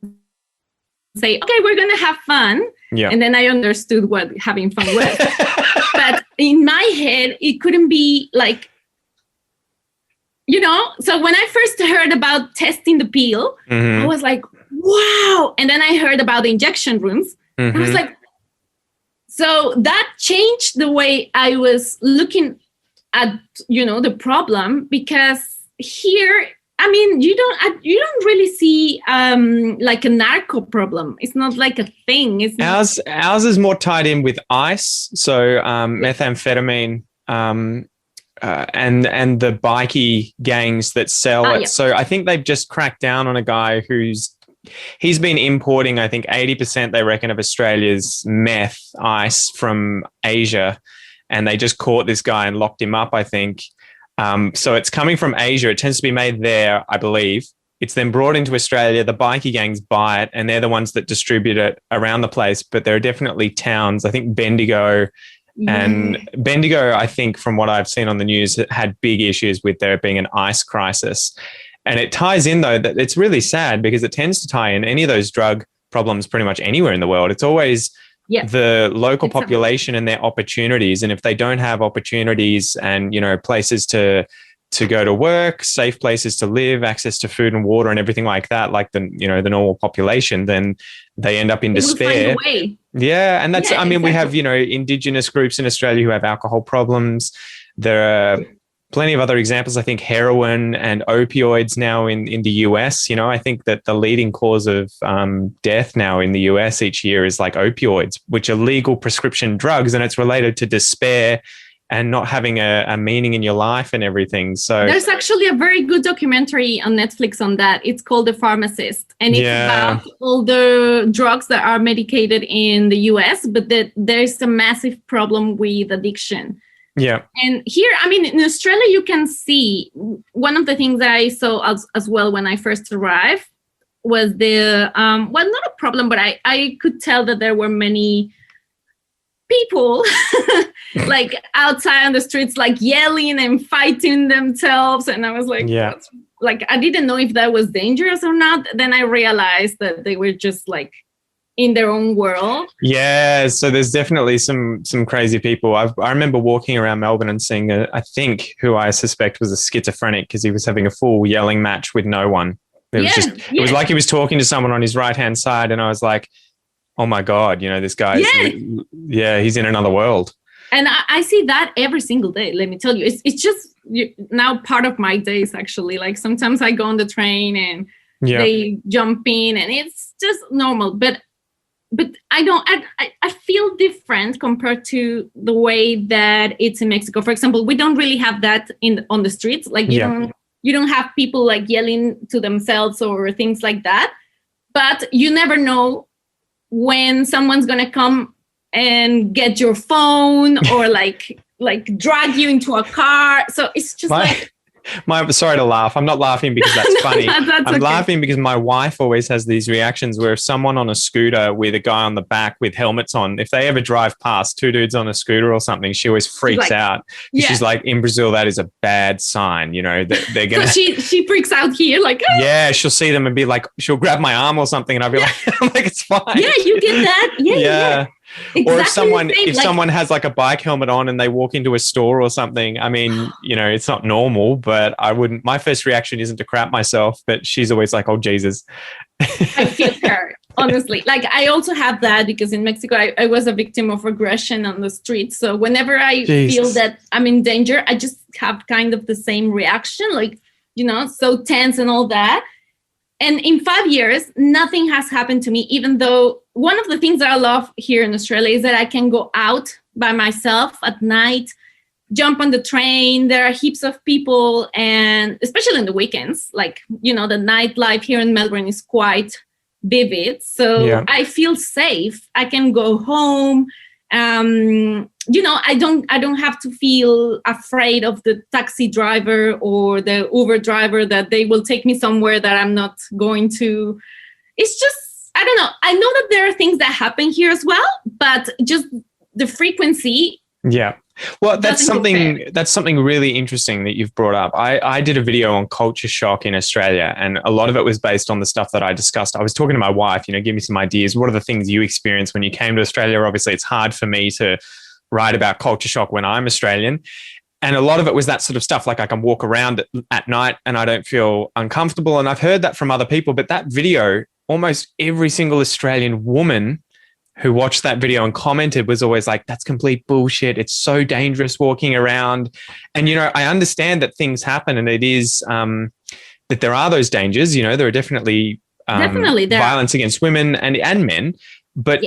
say, "Okay, we're gonna have fun." Yeah. And then I understood what having fun was. But in my head, it couldn't be like, So when I first heard about testing the pill, I was like, "Wow!" And then I heard about the injection rooms. I was like. So that changed the way I was looking at, the problem, because here, I mean, you don't really see like a narco problem. It's not like a thing. It's ours is more tied in with ice, so methamphetamine, and the bikie gangs that sell it. Yeah. So I think they've just cracked down on a guy he's been importing, I think, 80%, they reckon, of Australia's meth ice from Asia. And they just caught this guy and locked him up, I think. So it's coming from Asia. It tends to be made there, I believe. It's then brought into Australia. The bikie gangs buy it, and they're the ones that distribute it around the place. But there are definitely towns, I think Bendigo. And Bendigo, I think, from what I've seen on the news, had big issues with there being an ice crisis. And it ties in, though, that it's really sad, because it tends to tie in any of those drug problems pretty much anywhere in the world. It's always the local population and their opportunities. And if they don't have opportunities and, places to to go to work, safe places to live, access to food and water and everything like that, like the normal population, then they end up in despair. Will find a way. Yeah, and that's Yeah, I mean, exactly. we have, indigenous groups in Australia who have alcohol problems. There are plenty of other examples. I think heroin and opioids now in the US. I think that the leading cause of death now in the US each year is like opioids, which are legal prescription drugs, and it's related to despair and not having a meaning in your life and everything. So there's actually a very good documentary on Netflix on that. It's called The Pharmacist, and it's about all the drugs that are medicated in the US, but that there's a massive problem with addiction. Yeah. And here, I mean, in Australia, you can see one of the things that I saw as well when I first arrived was not a problem, but I could tell that there were many people like outside on the streets, like yelling and fighting themselves. And I was like, yeah, like, I didn't know if that was dangerous or not. Then I realized that they were just like in their own world. Yeah. So there's definitely some crazy people. I remember walking around Melbourne and seeing I think who I suspect was a schizophrenic, because he was having a full yelling match with no one. It was like he was talking to someone on his right-hand side. And I was like, oh my God, this guy, he's in another world. And I see that every single day. Let me tell you, it's just now part of my days, actually. Like sometimes I go on the train and they jump in, and it's just normal. But I feel different compared to the way that it's in Mexico. For example, we don't really have that on the streets. Like you don't have people like yelling to themselves or things like that. But you never know when someone's gonna come and get your phone or like drag you into a car. So it's just sorry to laugh. I'm not laughing because that's funny. I'm okay. Laughing because my wife always has these reactions where if someone on a scooter with a guy on the back with helmets on, if they ever drive past two dudes on a scooter or something, she always freaks out. Yeah. She's like, in Brazil, that is a bad sign, that they're going to... So she freaks out here like... Ah! Yeah, she'll see them and be like, she'll grab my arm or something and I'll be like, it's fine. Yeah, you get that? Yeah. Exactly. Or if someone has like a bike helmet on and they walk into a store or something, I mean, it's not normal, but my first reaction isn't to crap myself, but she's always like, oh, Jesus. I feel her, honestly. Like I also have that because in Mexico, I was a victim of aggression on the streets. So whenever I feel that I'm in danger, I just have kind of the same reaction, like, so tense and all that. And in 5 years, nothing has happened to me, even though one of the things that I love here in Australia is that I can go out by myself at night, jump on the train. There are heaps of people, and especially in the weekends, like, the nightlife here in Melbourne is quite vivid. So I feel safe. I can go home. I don't have to feel afraid of the taxi driver or the Uber driver that they will take me somewhere that I'm not going to. It's just, I don't know. I know that there are things that happen here as well, but just the frequency. Yeah. Well, that's something really interesting that you've brought up. I did a video on culture shock in Australia, and a lot of it was based on the stuff that I discussed. I was talking to my wife, give me some ideas. What are the things you experienced when you came to Australia? Obviously, it's hard for me to write about culture shock when I'm Australian. And a lot of it was that sort of stuff, like I can walk around at night and I don't feel uncomfortable. And I've heard that from other people, but that video, almost every single Australian woman who watched that video and commented was always like, that's complete bullshit. It's so dangerous walking around. And, I understand that things happen, and it is that there are those dangers. There are definitely violence against women and men. But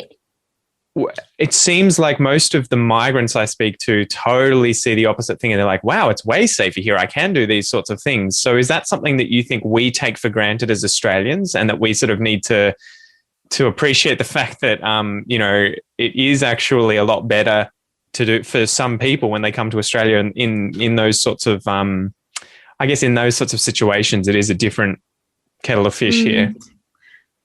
it seems like most of the migrants I speak to totally see the opposite thing. And they're like, wow, it's way safer here. I can do these sorts of things. So is that something that you think we take for granted as Australians, and that we sort of need to appreciate the fact that, it is actually a lot better to do for some people when they come to Australia in those sorts of, in those sorts of situations, it is a different kettle of fish here.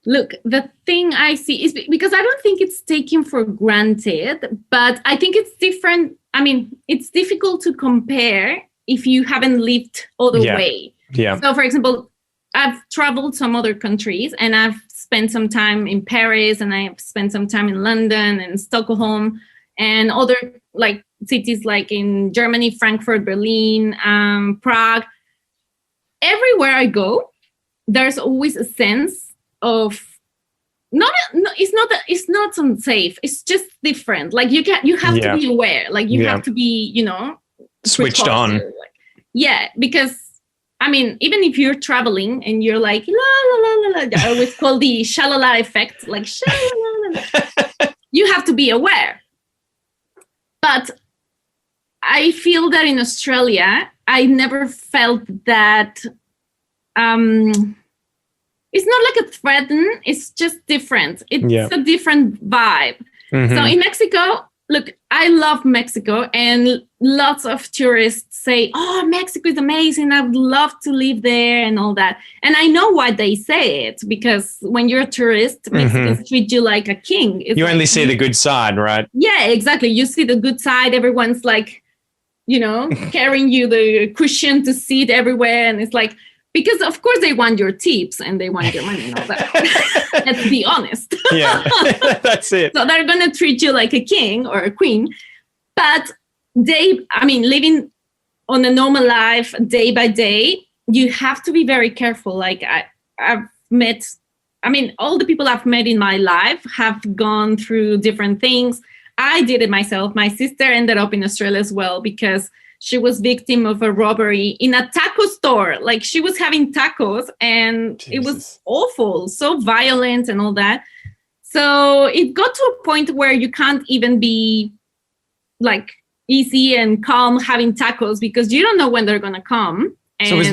Look, the thing I see is because I don't think it's taken for granted, but I think it's different. I mean, it's difficult to compare if you haven't lived all the way. Yeah. So, for example, I've traveled some other countries, and I've spent some time in Paris, and I've spent some time in London and Stockholm. and other like cities like in Germany, Frankfurt, Berlin, Prague. Everywhere I go, there's always a sense of it's not unsafe. It's just different. Like you have to be aware. Like you have to be, switched on. Yeah, because I mean, even if you're traveling and you're like la la la la la, I always call the shalala effect, like shalala. You have to be aware. But I feel that in Australia, I never felt that. It's not like a threaten. It's just different. It's a different vibe. Mm-hmm. So in Mexico, look, I love Mexico, and lots of tourists say, "Oh, Mexico is amazing. I would love to live there," and all that. And I know why they say it, because when you're a tourist, Mexicans treat you like a king. You only see the good side, right? Yeah, exactly. You see the good side. Everyone's like, carrying you the cushion to sit everywhere, and it's like. Because, of course, they want your tips and they want your money and all that. Let's be honest. Yeah, that's it. So they're going to treat you like a king or a queen. But living on a normal life day by day, you have to be very careful. Like all the people I've met in my life have gone through different things. I did it myself. My sister ended up in Australia as well because she was victim of a robbery in a taco store. Like she was having tacos and Jesus. It was awful, so violent and all that. So it got to a point where you can't even be like easy and calm having tacos because you don't know when they're going to come. And so is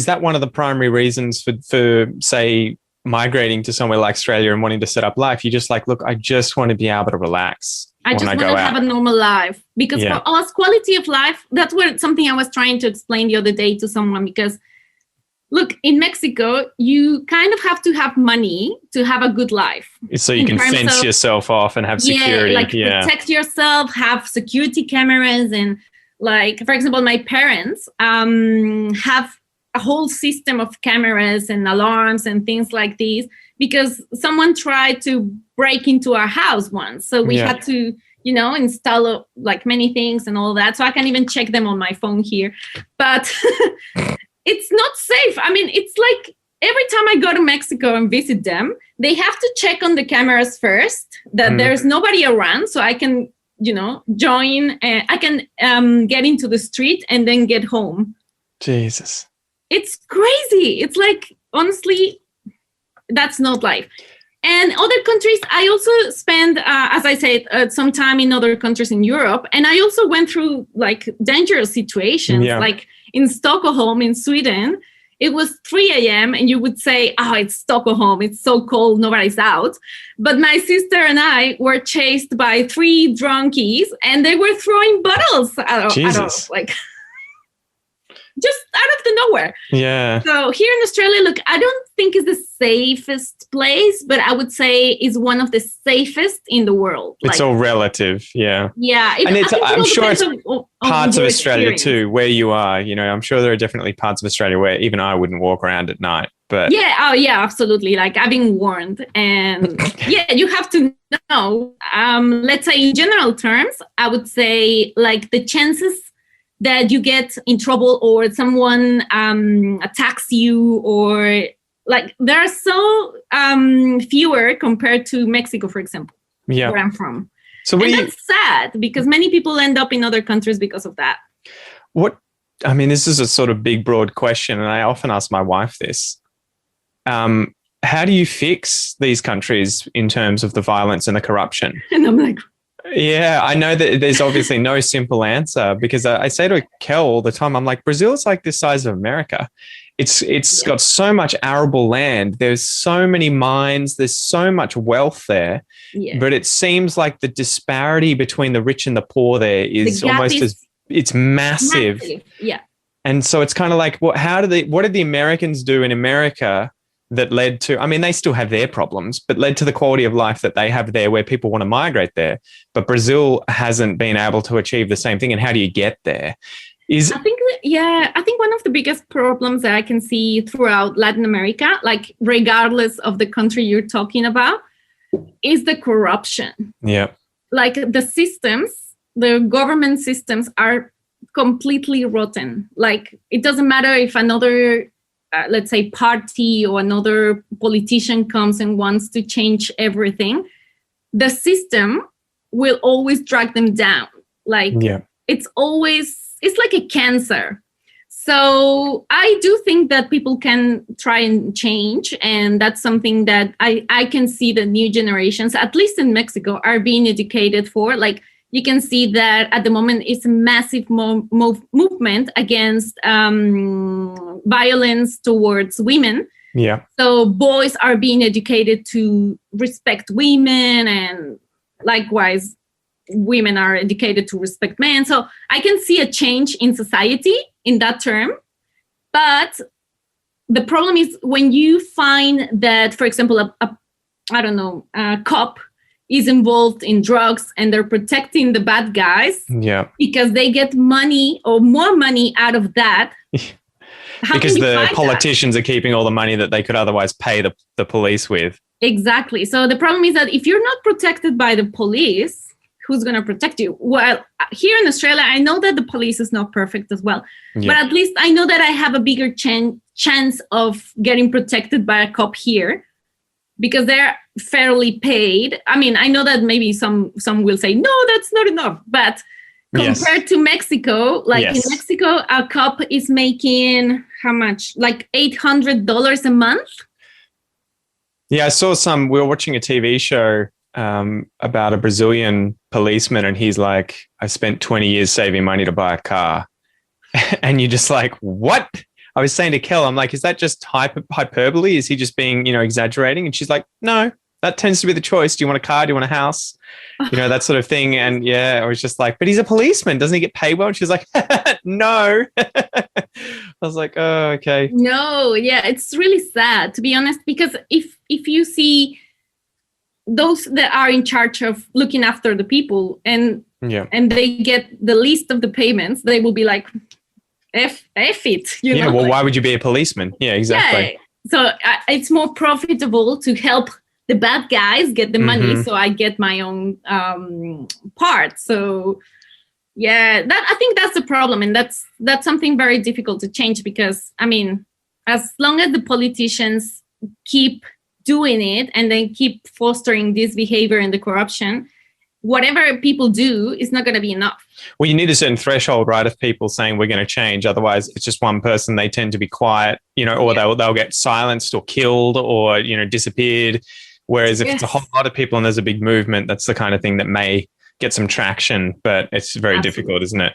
that one of the primary reasons for say migrating to somewhere like Australia and wanting to set up life? You just like, look, I just want to be able to relax. I just want to have a normal life because for us, quality of life, that's something I was trying to explain the other day to someone because, look, in Mexico, you kind of have to have money to have a good life. So you can fence yourself off and have security. Protect yourself, have security cameras. And like, for example, my parents have a whole system of cameras and alarms and things like these because someone tried to break into our house once. So we had to, install like many things and all that. So I can even check them on my phone here. But it's not safe. I mean, it's like every time I go to Mexico and visit them, they have to check on the cameras first that there's nobody around. So I can, join, I can get into the street and then get home. Jesus. It's crazy. It's like, honestly, that's not life. And other countries, I also spent, as I said, some time in other countries in Europe. And I also went through like dangerous situations, like in Stockholm, in Sweden. It was 3 a.m. and you would say, oh, it's Stockholm. It's so cold. Nobody's out. But my sister and I were chased by 3 drunkies and they were throwing bottles at us. Like, just out of the nowhere. Yeah. So here in Australia, look, I don't think it's the safest place, but I would say it's one of the safest in the world. It's all relative. Yeah. Yeah. And I'm sure it's parts of Australia too, where you are, I'm sure there are definitely parts of Australia where even I wouldn't walk around at night, but. Yeah. Oh yeah, absolutely. Like I've been warned and you have to know, let's say in general terms, I would say like the chances that you get in trouble or someone attacks you or like there are so fewer compared to Mexico, for example, where I'm from. So that's sad because many people end up in other countries because of that. This is a sort of big, broad question, and I often ask my wife this. How do you fix these countries in terms of the violence and the corruption? And I'm like... Yeah, I know that there's obviously no simple answer because I say to Kel all the time, I'm like, Brazil's like the size of America. It's got so much arable land. There's so many mines. There's so much wealth there. Yeah. But it seems like the disparity between the rich and the poor there is it's massive. Yeah. And so it's kind of like, what did the Americans do in America that led to, they still have their problems, but led to the quality of life that they have there where people want to migrate there. But Brazil hasn't been able to achieve the same thing. And how do you get there? I think one of the biggest problems that I can see throughout Latin America, like regardless of the country you're talking about, is the corruption. Yeah. like the government systems are completely rotten. Like it doesn't matter if another, let's say, party or another politician comes and wants to change everything, the system will always drag them down. Like it's like a cancer. So I do think that people can try and change. And that's something that I can see the new generations, at least in Mexico, are being educated for. Like you can see that at the moment it's a massive movement against violence towards women. Yeah. So boys are being educated to respect women, and likewise, women are educated to respect men. So I can see a change in society in that term. But the problem is when you find that, for example, a cop is involved in drugs and they're protecting the bad guys because they get money or more money out of that. Because the politicians are keeping all the money that they could otherwise pay the police with. Exactly. So the problem is that if you're not protected by the police, who's going to protect you? Well, here in Australia, I know that the police is not perfect as well. Yeah. But at least I know that I have a bigger chance of getting protected by a cop here because they're fairly paid. I mean, I know that maybe some will say, no, that's not enough. But compared to Mexico, in Mexico, a cop is making how much? Like $800 a month? Yeah, I saw we were watching a TV show about a Brazilian policeman, and he's like, I spent 20 years saving money to buy a car. And you're just like, what? I was saying to Kel, I'm like, is that just hyperbole? Is he just being, exaggerating? And she's like, no, that tends to be the choice. Do you want a car? Do you want a house? That sort of thing. And I was just like, but he's a policeman. Doesn't he get paid well? And she's like, no. I was like, oh, okay. No, it's really sad, to be honest, because if you see those that are in charge of looking after the people and they get the least of the payments, they will be like, F it. Why would you be a policeman? Yeah, exactly. Yeah. So it's more profitable to help the bad guys get the money, so I get my own part. So I think that's the problem, and that's something very difficult to change because I mean, as long as the politicians keep doing it and then keep fostering this behavior and the corruption, whatever people do is not going to be enough. Well, you need a certain threshold, right, of people saying we're going to change. Otherwise, it's just one person. They tend to be quiet, or they'll get silenced or killed or, disappeared. Whereas if it's a whole lot of people and there's a big movement, that's the kind of thing that may get some traction, but it's very difficult, isn't it?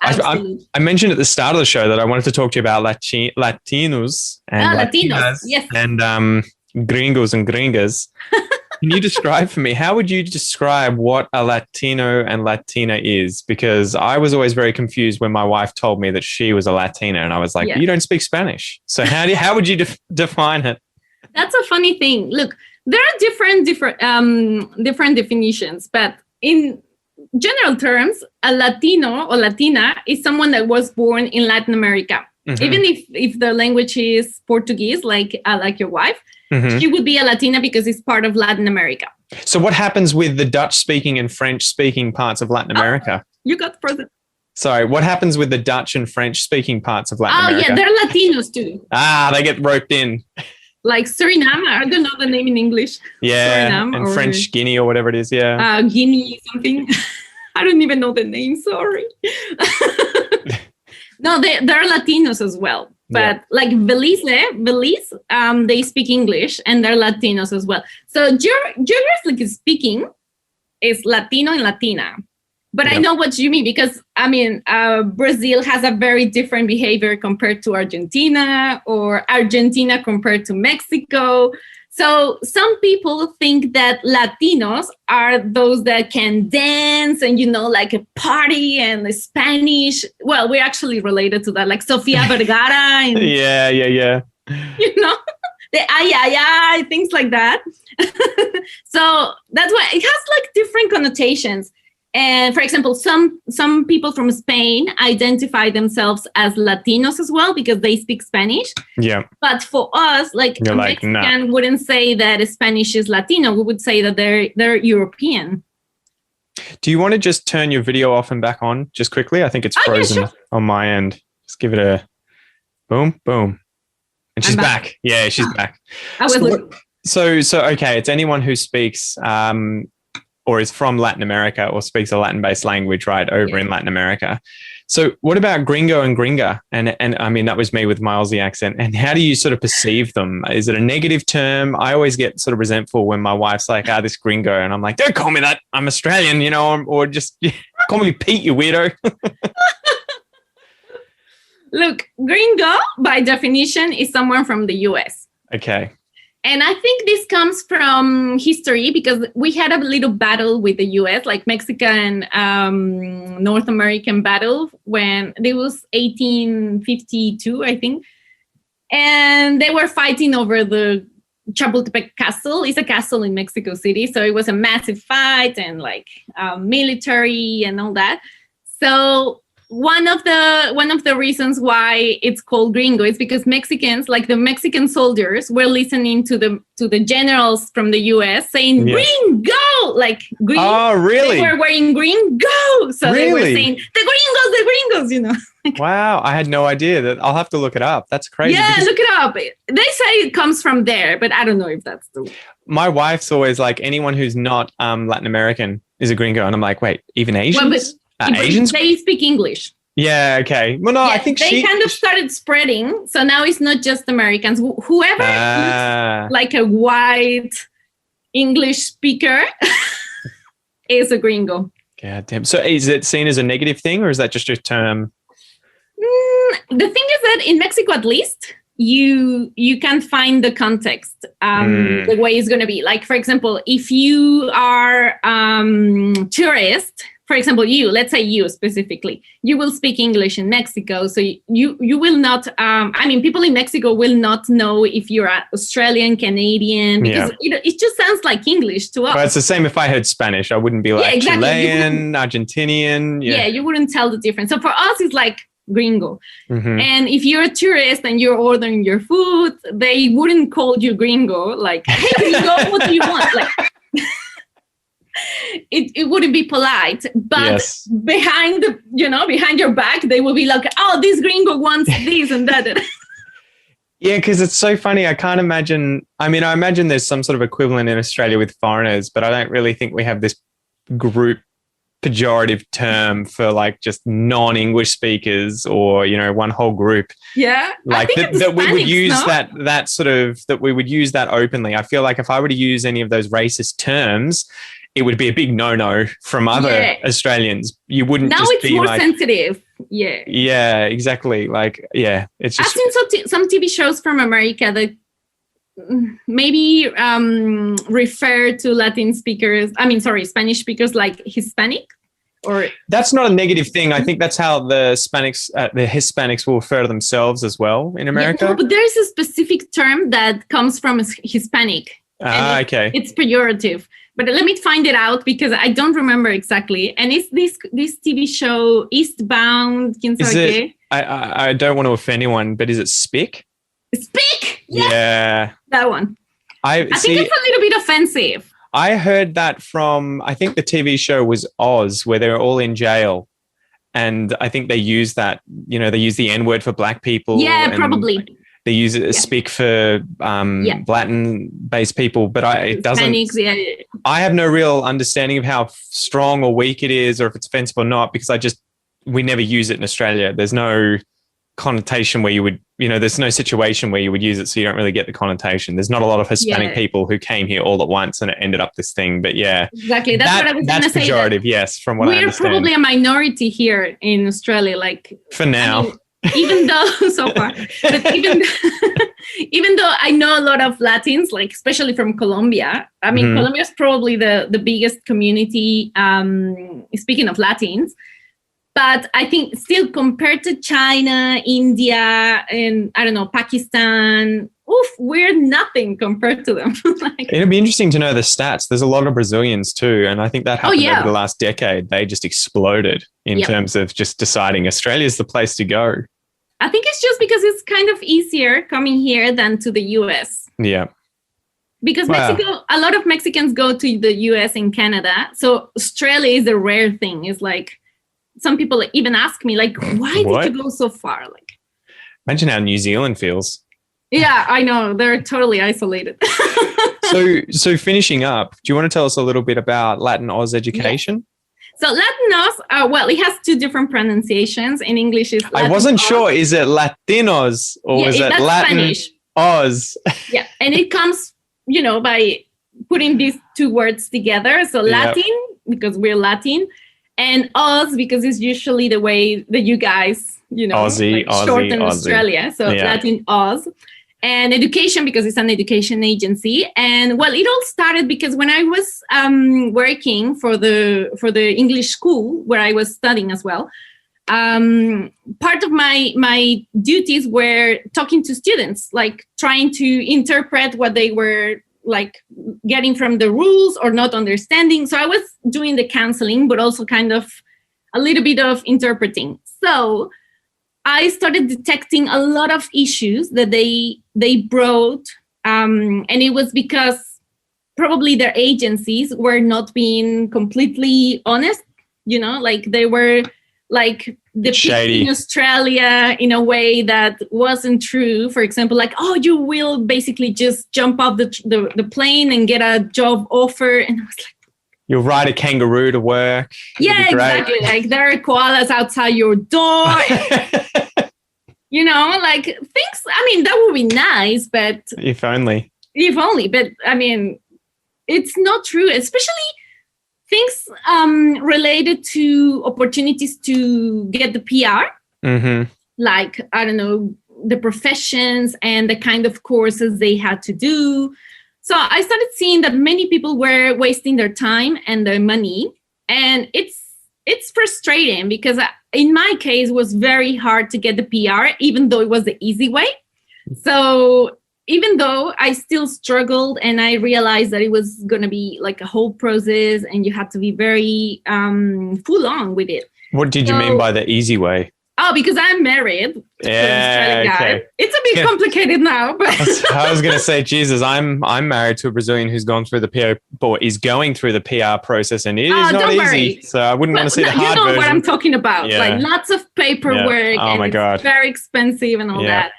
I mentioned at the start of the show that I wanted to talk to you about Latinos and Latinos, yes, and gringos and gringas. Can you describe for me, how would you describe what a Latino and Latina is? Because I was always very confused when my wife told me that she was a Latina, and I was like, you don't speak Spanish. So how would you define it? That's a funny thing. Look, there are different definitions, but in general terms, a Latino or Latina is someone that was born in Latin America. Mm-hmm. Even if the language is Portuguese, like your wife, she would be a Latina because it's part of Latin America. So what happens with the Dutch-speaking and French-speaking parts of Latin America? You got further. Sorry, what happens with the Dutch and French-speaking parts of Latin America? Oh, yeah, they're Latinos too. They get roped in. Like Suriname, I don't know the name in English. Yeah, Suriname and French Guinea or whatever it is, Guinea something. I don't even know the name, sorry. No, they're Latinos as well. But like Belize, they speak English and they're Latinos as well. So geographically speaking, it's Latino and Latina. But I know what you mean because, I mean, Brazil has a very different behavior compared to Argentina or Argentina compared to Mexico. So some people think that Latinos are those that can dance and, like a party and the Spanish. Well, we're actually related to that, like Sofia Vergara. And, yeah. The ay, things like that. So that's why it has like different connotations. And for example, some people from Spain identify themselves as Latinos as well because they speak Spanish. Yeah. But for us, like a Mexican wouldn't say that Spanish is Latino. We would say that they're European. Do you want to just turn your video off and back on just quickly? I think it's frozen on my end. Just give it a boom, boom. And she's back. Yeah, she's back. So okay, it's anyone who speaks or is from Latin America or speaks a Latin-based language, right, over in Latin America. So what about gringo and gringa? And I mean, that was me with my Aussie accent. And how do you sort of perceive them? Is it a negative term? I always get sort of resentful when my wife's like, this gringo. And I'm like, don't call me that. I'm Australian, you know, or just call me Pete, you weirdo. Look, gringo, by definition, is someone from the US. Okay. And I think this comes from history because we had a little battle with the US, like Mexican North American battle when it was 1852, I think. And they were fighting over the Chapultepec Castle. It's a castle in Mexico City. So it was a massive fight and like military and all that. So one of the reasons why it's called gringo is because Mexicans, like the Mexican soldiers, were listening to the generals from the US saying gringo, like green. Oh, really? They were wearing gringo, so really? They were saying the gringos, you know. Wow, I had no idea that. I'll have to look it up. That's crazy. Yeah, look it up. They say it comes from there, but I don't know if that's the. My wife's always like, anyone who's not Latin American is a gringo, and I'm like, wait, even Asians? Well, Asians? They speak English. Yeah, okay. Well, no, I think they kind of started spreading. So now it's not just Americans. Whoever looks like a white English speaker is a gringo. God damn. So is it seen as a negative thing or is that just a term? The thing is that in Mexico, at least, you can find the context, the way it's going to be. Like, for example, if you are tourist, for example, let's say you specifically, you will speak English in Mexico. So you will not, people in Mexico will not know if you're Australian, Canadian, because it just sounds like English to us. Well, it's the same if I heard Spanish. I wouldn't be like Chilean, Argentinian. Yeah, you wouldn't tell the difference. So for us, it's like gringo. Mm-hmm. And if you're a tourist and you're ordering your food, they wouldn't call you gringo. Like, hey, gringo, what do you want? Like... It wouldn't be polite, but behind your back, they will be like, oh, this gringo wants this and that. Yeah, because it's so funny. I can't imagine. I mean, I imagine there's some sort of equivalent in Australia with foreigners, but I don't really think we have this group pejorative term for like just non-English speakers or, you know, one whole group. Yeah. Like that we would use that we would use that openly. I feel like if I were to use any of those racist terms, it would be a big no-no from other Australians. You wouldn't now just it's be more like, sensitive. Yeah. Yeah, exactly. Like, yeah, it's just. I've seen some TV shows from America that maybe refer to Spanish speakers like Hispanic. Or that's not a negative thing. I think that's how the Hispanics will refer to themselves as well in America. Yeah, but there is a specific term that comes from Hispanic. Okay. It's pejorative. But let me find it out because I don't remember exactly. And it's this TV show, Eastbound. Is it, I don't want to offend anyone, but is it Spick? Spick? Yes. Yeah. That one. I think it's a little bit offensive. I heard that from, I think the TV show was Oz, where they were all in jail. And I think they use that, you know, they use the N-word for black people. Yeah, probably. They use it as Spick for Latin-based people, but it doesn't. Hispanics, I have no real understanding of how strong or weak it is, or if it's offensive or not, because we never use it in Australia. There's no connotation where you would, you know, there's no situation where you would use it, so you don't really get the connotation. There's not a lot of Hispanic people who came here all at once and it ended up this thing. But yeah, exactly. That's what I was going to say. That's pejorative, yes, from what I understand. We're probably a minority here in Australia, like for now. I mean, even though so far, but even though I know a lot of Latins, like especially from Colombia. I mean, Colombia is probably the biggest community. Speaking of Latins, but I think still compared to China, India, and I don't know, Pakistan, we're nothing compared to them. It'll be interesting to know the stats. There's a lot of Brazilians too, and I think that happened over the last decade. They just exploded in terms of just deciding Australia's the place to go. I think it's just because it's kind of easier coming here than to the US. Yeah. because Wow. Mexico, a lot of Mexicans go to the US and Canada. So Australia is a rare thing. It's like some people even ask me, like, why What? did you go so far? Like, Imagine how New Zealand feels. yeah, I know. They're totally isolated. So finishing up, do you want to tell us a little bit about Latin Oz education? So Latinos, well, it has two different pronunciations. In English, it's Latin I wasn't Oz. sure. Is it Latinos or was it that's Latin Spanish. Oz? Yeah, and it comes, by putting these two words together. So Latin, because we're Latin, and Oz, because it's usually the way that you guys, Aussie, short in Aussie. Australia. So Latin Oz. And education, because it's an education agency. And well, it all started because when I was working for the English school where I was studying as well, part of my duties were talking to students, like trying to interpret what they were like getting from the rules or not understanding. So I was doing the counseling, but also kind of a little bit of interpreting. So I started detecting a lot of issues that they brought, and it was because probably their agencies were not being completely honest. Like they were like depicting Australia in a way that wasn't true. For example, like, oh, you will basically just jump off the plane and get a job offer, and I was like, you'll ride a kangaroo to work. Yeah, exactly. Like there are koalas outside your door. Like things, that would be nice, but If only. But it's not true, especially things related to opportunities to get the PR. Mm-hmm. Like, I don't know, the professions and the kind of courses they had to do. So I started seeing that many people were wasting their time and their money. And it's frustrating because in my case, it was very hard to get the PR, even though it was the easy way. So even though I still struggled and I realized that it was going to be like a whole process and you had to be very full on with it. What did you mean by the easy way? Oh, because I'm married to an Australian guy. It's a bit complicated now, but I was going to say, Jesus, I'm married to a Brazilian who's gone through the PR, or is going through the PR process, and it is not easy. Worry. So I wouldn't want to see the hard version. You know what I'm talking about? Yeah. Like lots of paperwork. Yeah. Oh my God, it's very expensive and all that.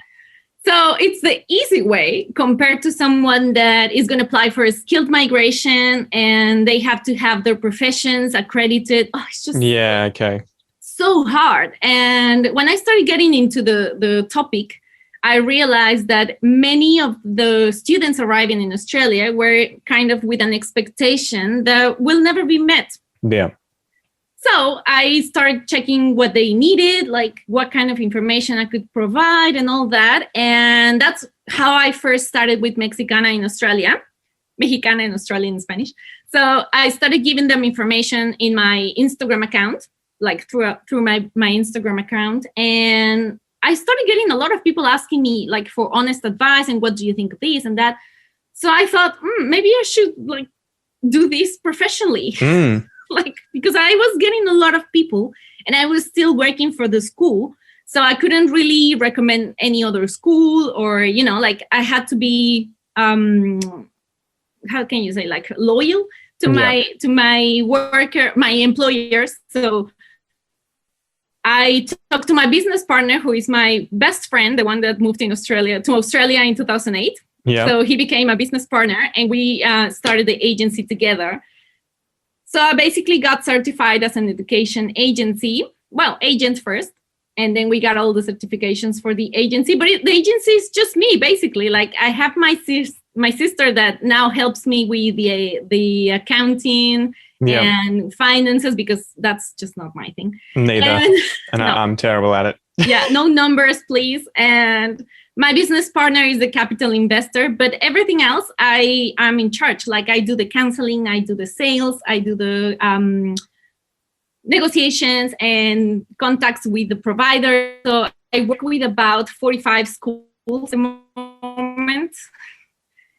So it's the easy way compared to someone that is going to apply for a skilled migration and they have to have their professions accredited. Oh, it's just so hard. And when I started getting into the topic, I realized that many of the students arriving in Australia were kind of with an expectation that will never be met. Yeah. So I started checking what they needed, like what kind of information I could provide and all that. And that's how I first started with Mexicana in Australia, Mexicana in Australia in Spanish. So I started giving them information in my Instagram account, like through my Instagram account. And I started getting a lot of people asking me like for honest advice and what do you think of this and that. So I thought, maybe I should like do this professionally. Like, because I was getting a lot of people and I was still working for the school. So I couldn't really recommend any other school or, like I had to be, how can you say, like loyal to my worker, my employers. So I talked to my business partner, who is my best friend, the one that moved to Australia in 2008. Yeah. So he became a business partner and we started the agency together. So I basically got certified as an education agency. Well, agent first. And then we got all the certifications for the agency. But the agency is just me, basically. Like I have my sister that now helps me with the accounting and finances, because that's just not my thing. Neither. And I'm terrible at it. Yeah, no numbers, please. And my business partner is the capital investor, but everything else I'm in charge. Like I do the counseling, I do the sales, I do the negotiations and contacts with the provider. So I work with about 45 schools at the moment.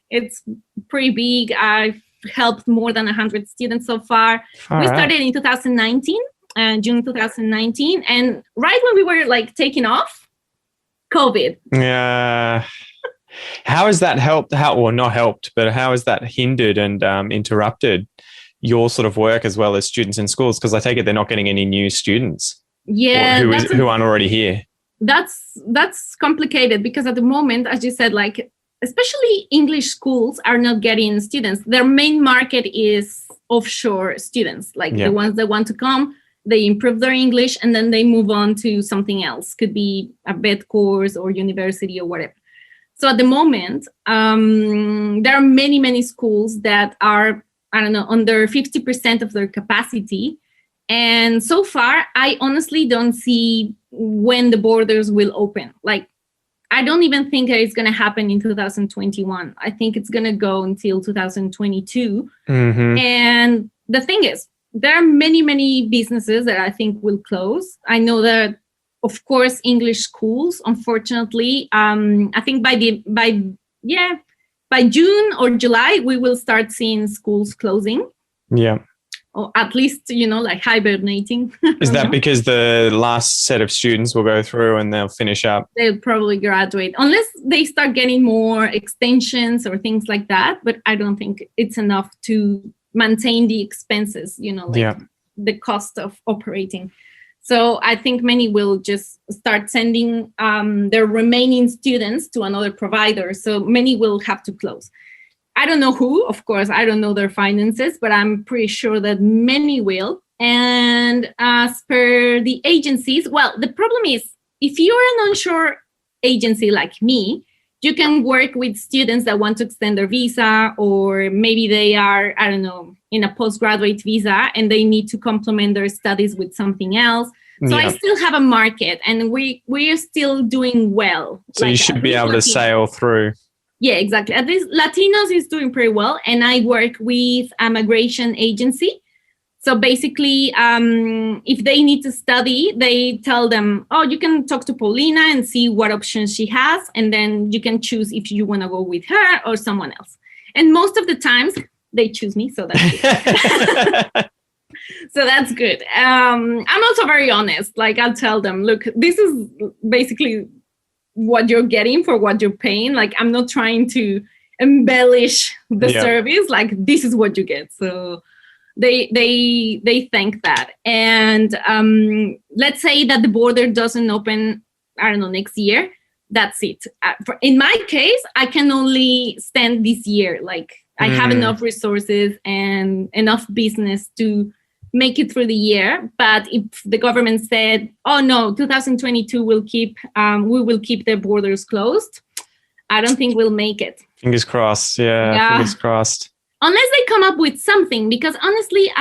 It's pretty big. I've helped more than 100 students so far. We started in 2019, June 2019. And right when we were like taking off, COVID. Yeah. How has that helped? Well, not helped, but how has that hindered and interrupted your sort of work as well as students in schools? Because I take it they're not getting any new students, or Yeah, who aren't already here. that's complicated because at the moment, as you said, like especially English schools are not getting students. Their main market is offshore students, like the ones that want to come, they improve their English, and then they move on to something else. Could be a vet course or university or whatever. So at the moment, there are many, many schools that are, I don't know, under 50% of their capacity. And so far, I honestly don't see when the borders will open. Like, I don't even think that it's going to happen in 2021. I think it's going to go until 2022. Mm-hmm. And the thing is, there are many, many businesses that I think will close. I know that, of course, English schools, unfortunately, I think by June or July, we will start seeing schools closing. Yeah. Or at least, like hibernating. Is that because the last set of students will go through and they'll finish up? They'll probably graduate, unless they start getting more extensions or things like that. But I don't think it's enough to maintain the expenses, the cost of operating. So I think many will just start sending their remaining students to another provider. So many will have to close. I don't know who, of course, I don't know their finances, but I'm pretty sure that many will. And as per the agencies, well, the problem is if you're an onshore agency like me, you can work with students that want to extend their visa, or maybe they are, I don't know, in a postgraduate visa and they need to complement their studies with something else. So I still have a market and we are still doing well. So you should be able to sail through. Yeah, exactly. At least Latinos is doing pretty well. And I work with a migration agency. So basically, if they need to study, they tell them, oh, you can talk to Paulina and see what options she has. And then you can choose if you want to go with her or someone else. And most of the times they choose me. So that's good. So that's good. I'm also very honest. Like I'll tell them, look, this is basically what you're getting for what you're paying. Like I'm not trying to embellish the service. Like this is what you get. So they thank that. And let's say that the border doesn't open, I don't know, next year. That's it. In my case, I can only stand this year. Like I have enough resources and enough business to make it through the year. But if the government said, oh no, 2022 we will keep the borders closed, I don't think we'll make it. Fingers crossed. Yeah. Fingers crossed. Unless they come up with something, because honestly,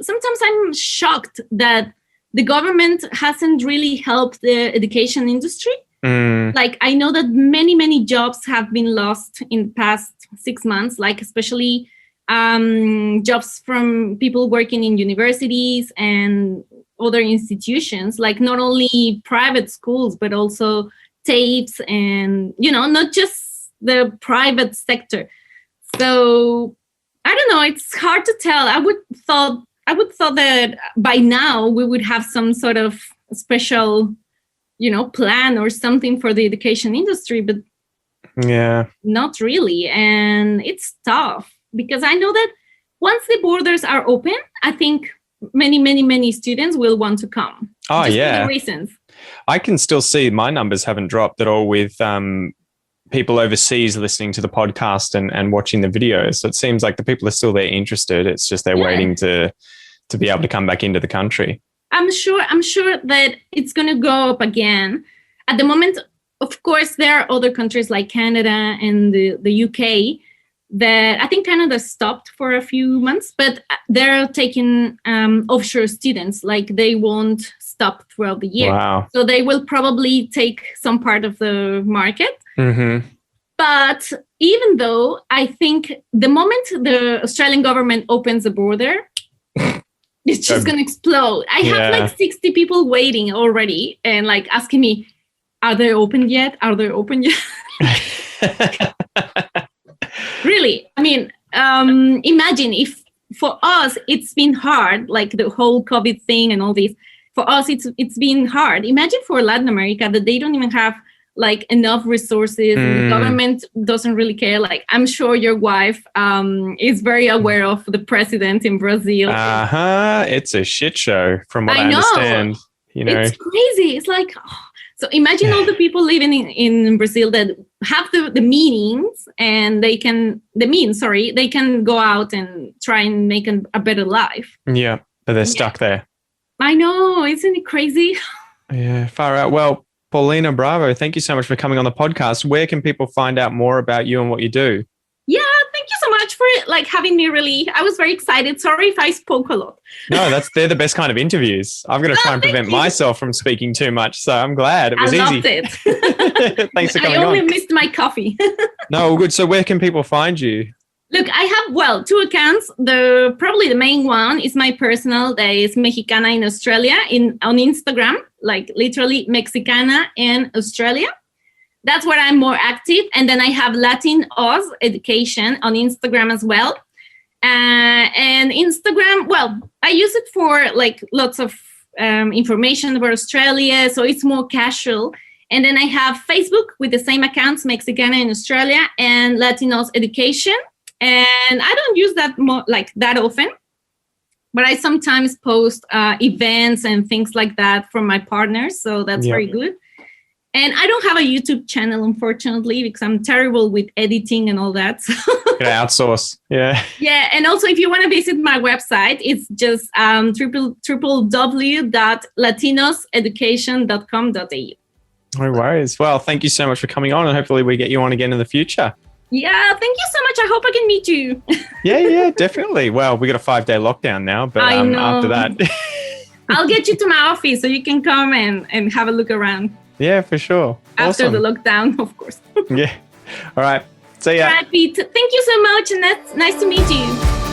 sometimes I'm shocked that the government hasn't really helped the education industry. Like I know that many, many jobs have been lost in the past 6 months, like especially jobs from people working in universities and other institutions, like not only private schools, but also TAFEs and, not just the private sector. So I don't know, it's hard to tell. I would thought that by now we would have some sort of special, plan or something for the education industry, but not really. And it's tough. Because I know that once the borders are open, I think many, many, many students will want to come. Oh, just for the reasons. I can still see my numbers haven't dropped at all with people overseas listening to the podcast and watching the videos. So it seems like the people are still there interested. It's just they're waiting to be able to come back into the country. I'm sure that it's going to go up again. At the moment, of course, there are other countries like Canada and the UK that I think Canada stopped for a few months, but they're taking offshore students. Like they won't stop throughout the year. Wow. So they will probably take some part of the market. Mm-hmm. But even though I think the moment the Australian government opens the border, it's just going to explode. I have like 60 people waiting already and like asking me, are they open yet? Are they open yet? Really, I mean, imagine if for us it's been hard, like the whole COVID thing and all this. For us, it's been hard. Imagine for Latin America that they don't even have like enough resources and the government doesn't really care. Like, I'm sure your wife is very aware of the president in Brazil. It's a shit show from what I know. understand. You know, it's crazy. It's like, so imagine all the people living in Brazil that have the means and they can go out and try and make a better life. Yeah, but they're stuck there. I know. Isn't it crazy? Yeah, far out. Well, Paulina Bravo, thank you so much for coming on the podcast. Where can people find out more about you and what you do? Yeah, thank you so much for having me. Really, I was very excited. Sorry if I spoke a lot. No, they're the best kind of interviews. I've got to try and prevent myself from speaking too much. So I'm glad it was easy. I loved it. Thanks for coming on. I only missed my coffee. No, good. So where can people find you? Look, I have, 2 accounts. Probably the main one is my personal, that is Mexicana in Australia on Instagram, like literally Mexicana in Australia. That's where I'm more active. And then I have Latin Oz Education on Instagram as well. And Instagram, I use it for like lots of information about Australia. So it's more casual. And then I have Facebook with the same accounts, Mexicana in Australia and Latinos Education. And I don't use that that often, but I sometimes post events and things like that from my partners. So that's very good. And I don't have a YouTube channel, unfortunately, because I'm terrible with editing and all that. So. Gonna outsource. Yeah. Yeah. And also, if you want to visit my website, it's just www.latinoseducation.com.au. No worries. Well, thank you so much for coming on, and hopefully we get you on again in the future. Yeah, thank you so much. I hope I can meet you. Yeah, definitely. Well, we got a 5-day lockdown now, but after that. I'll get you to my office so you can come and have a look around. Yeah, for sure. After the lockdown, of course. Yeah. All right. See ya. All right, Pete. Thank you so much, and that's nice to meet you.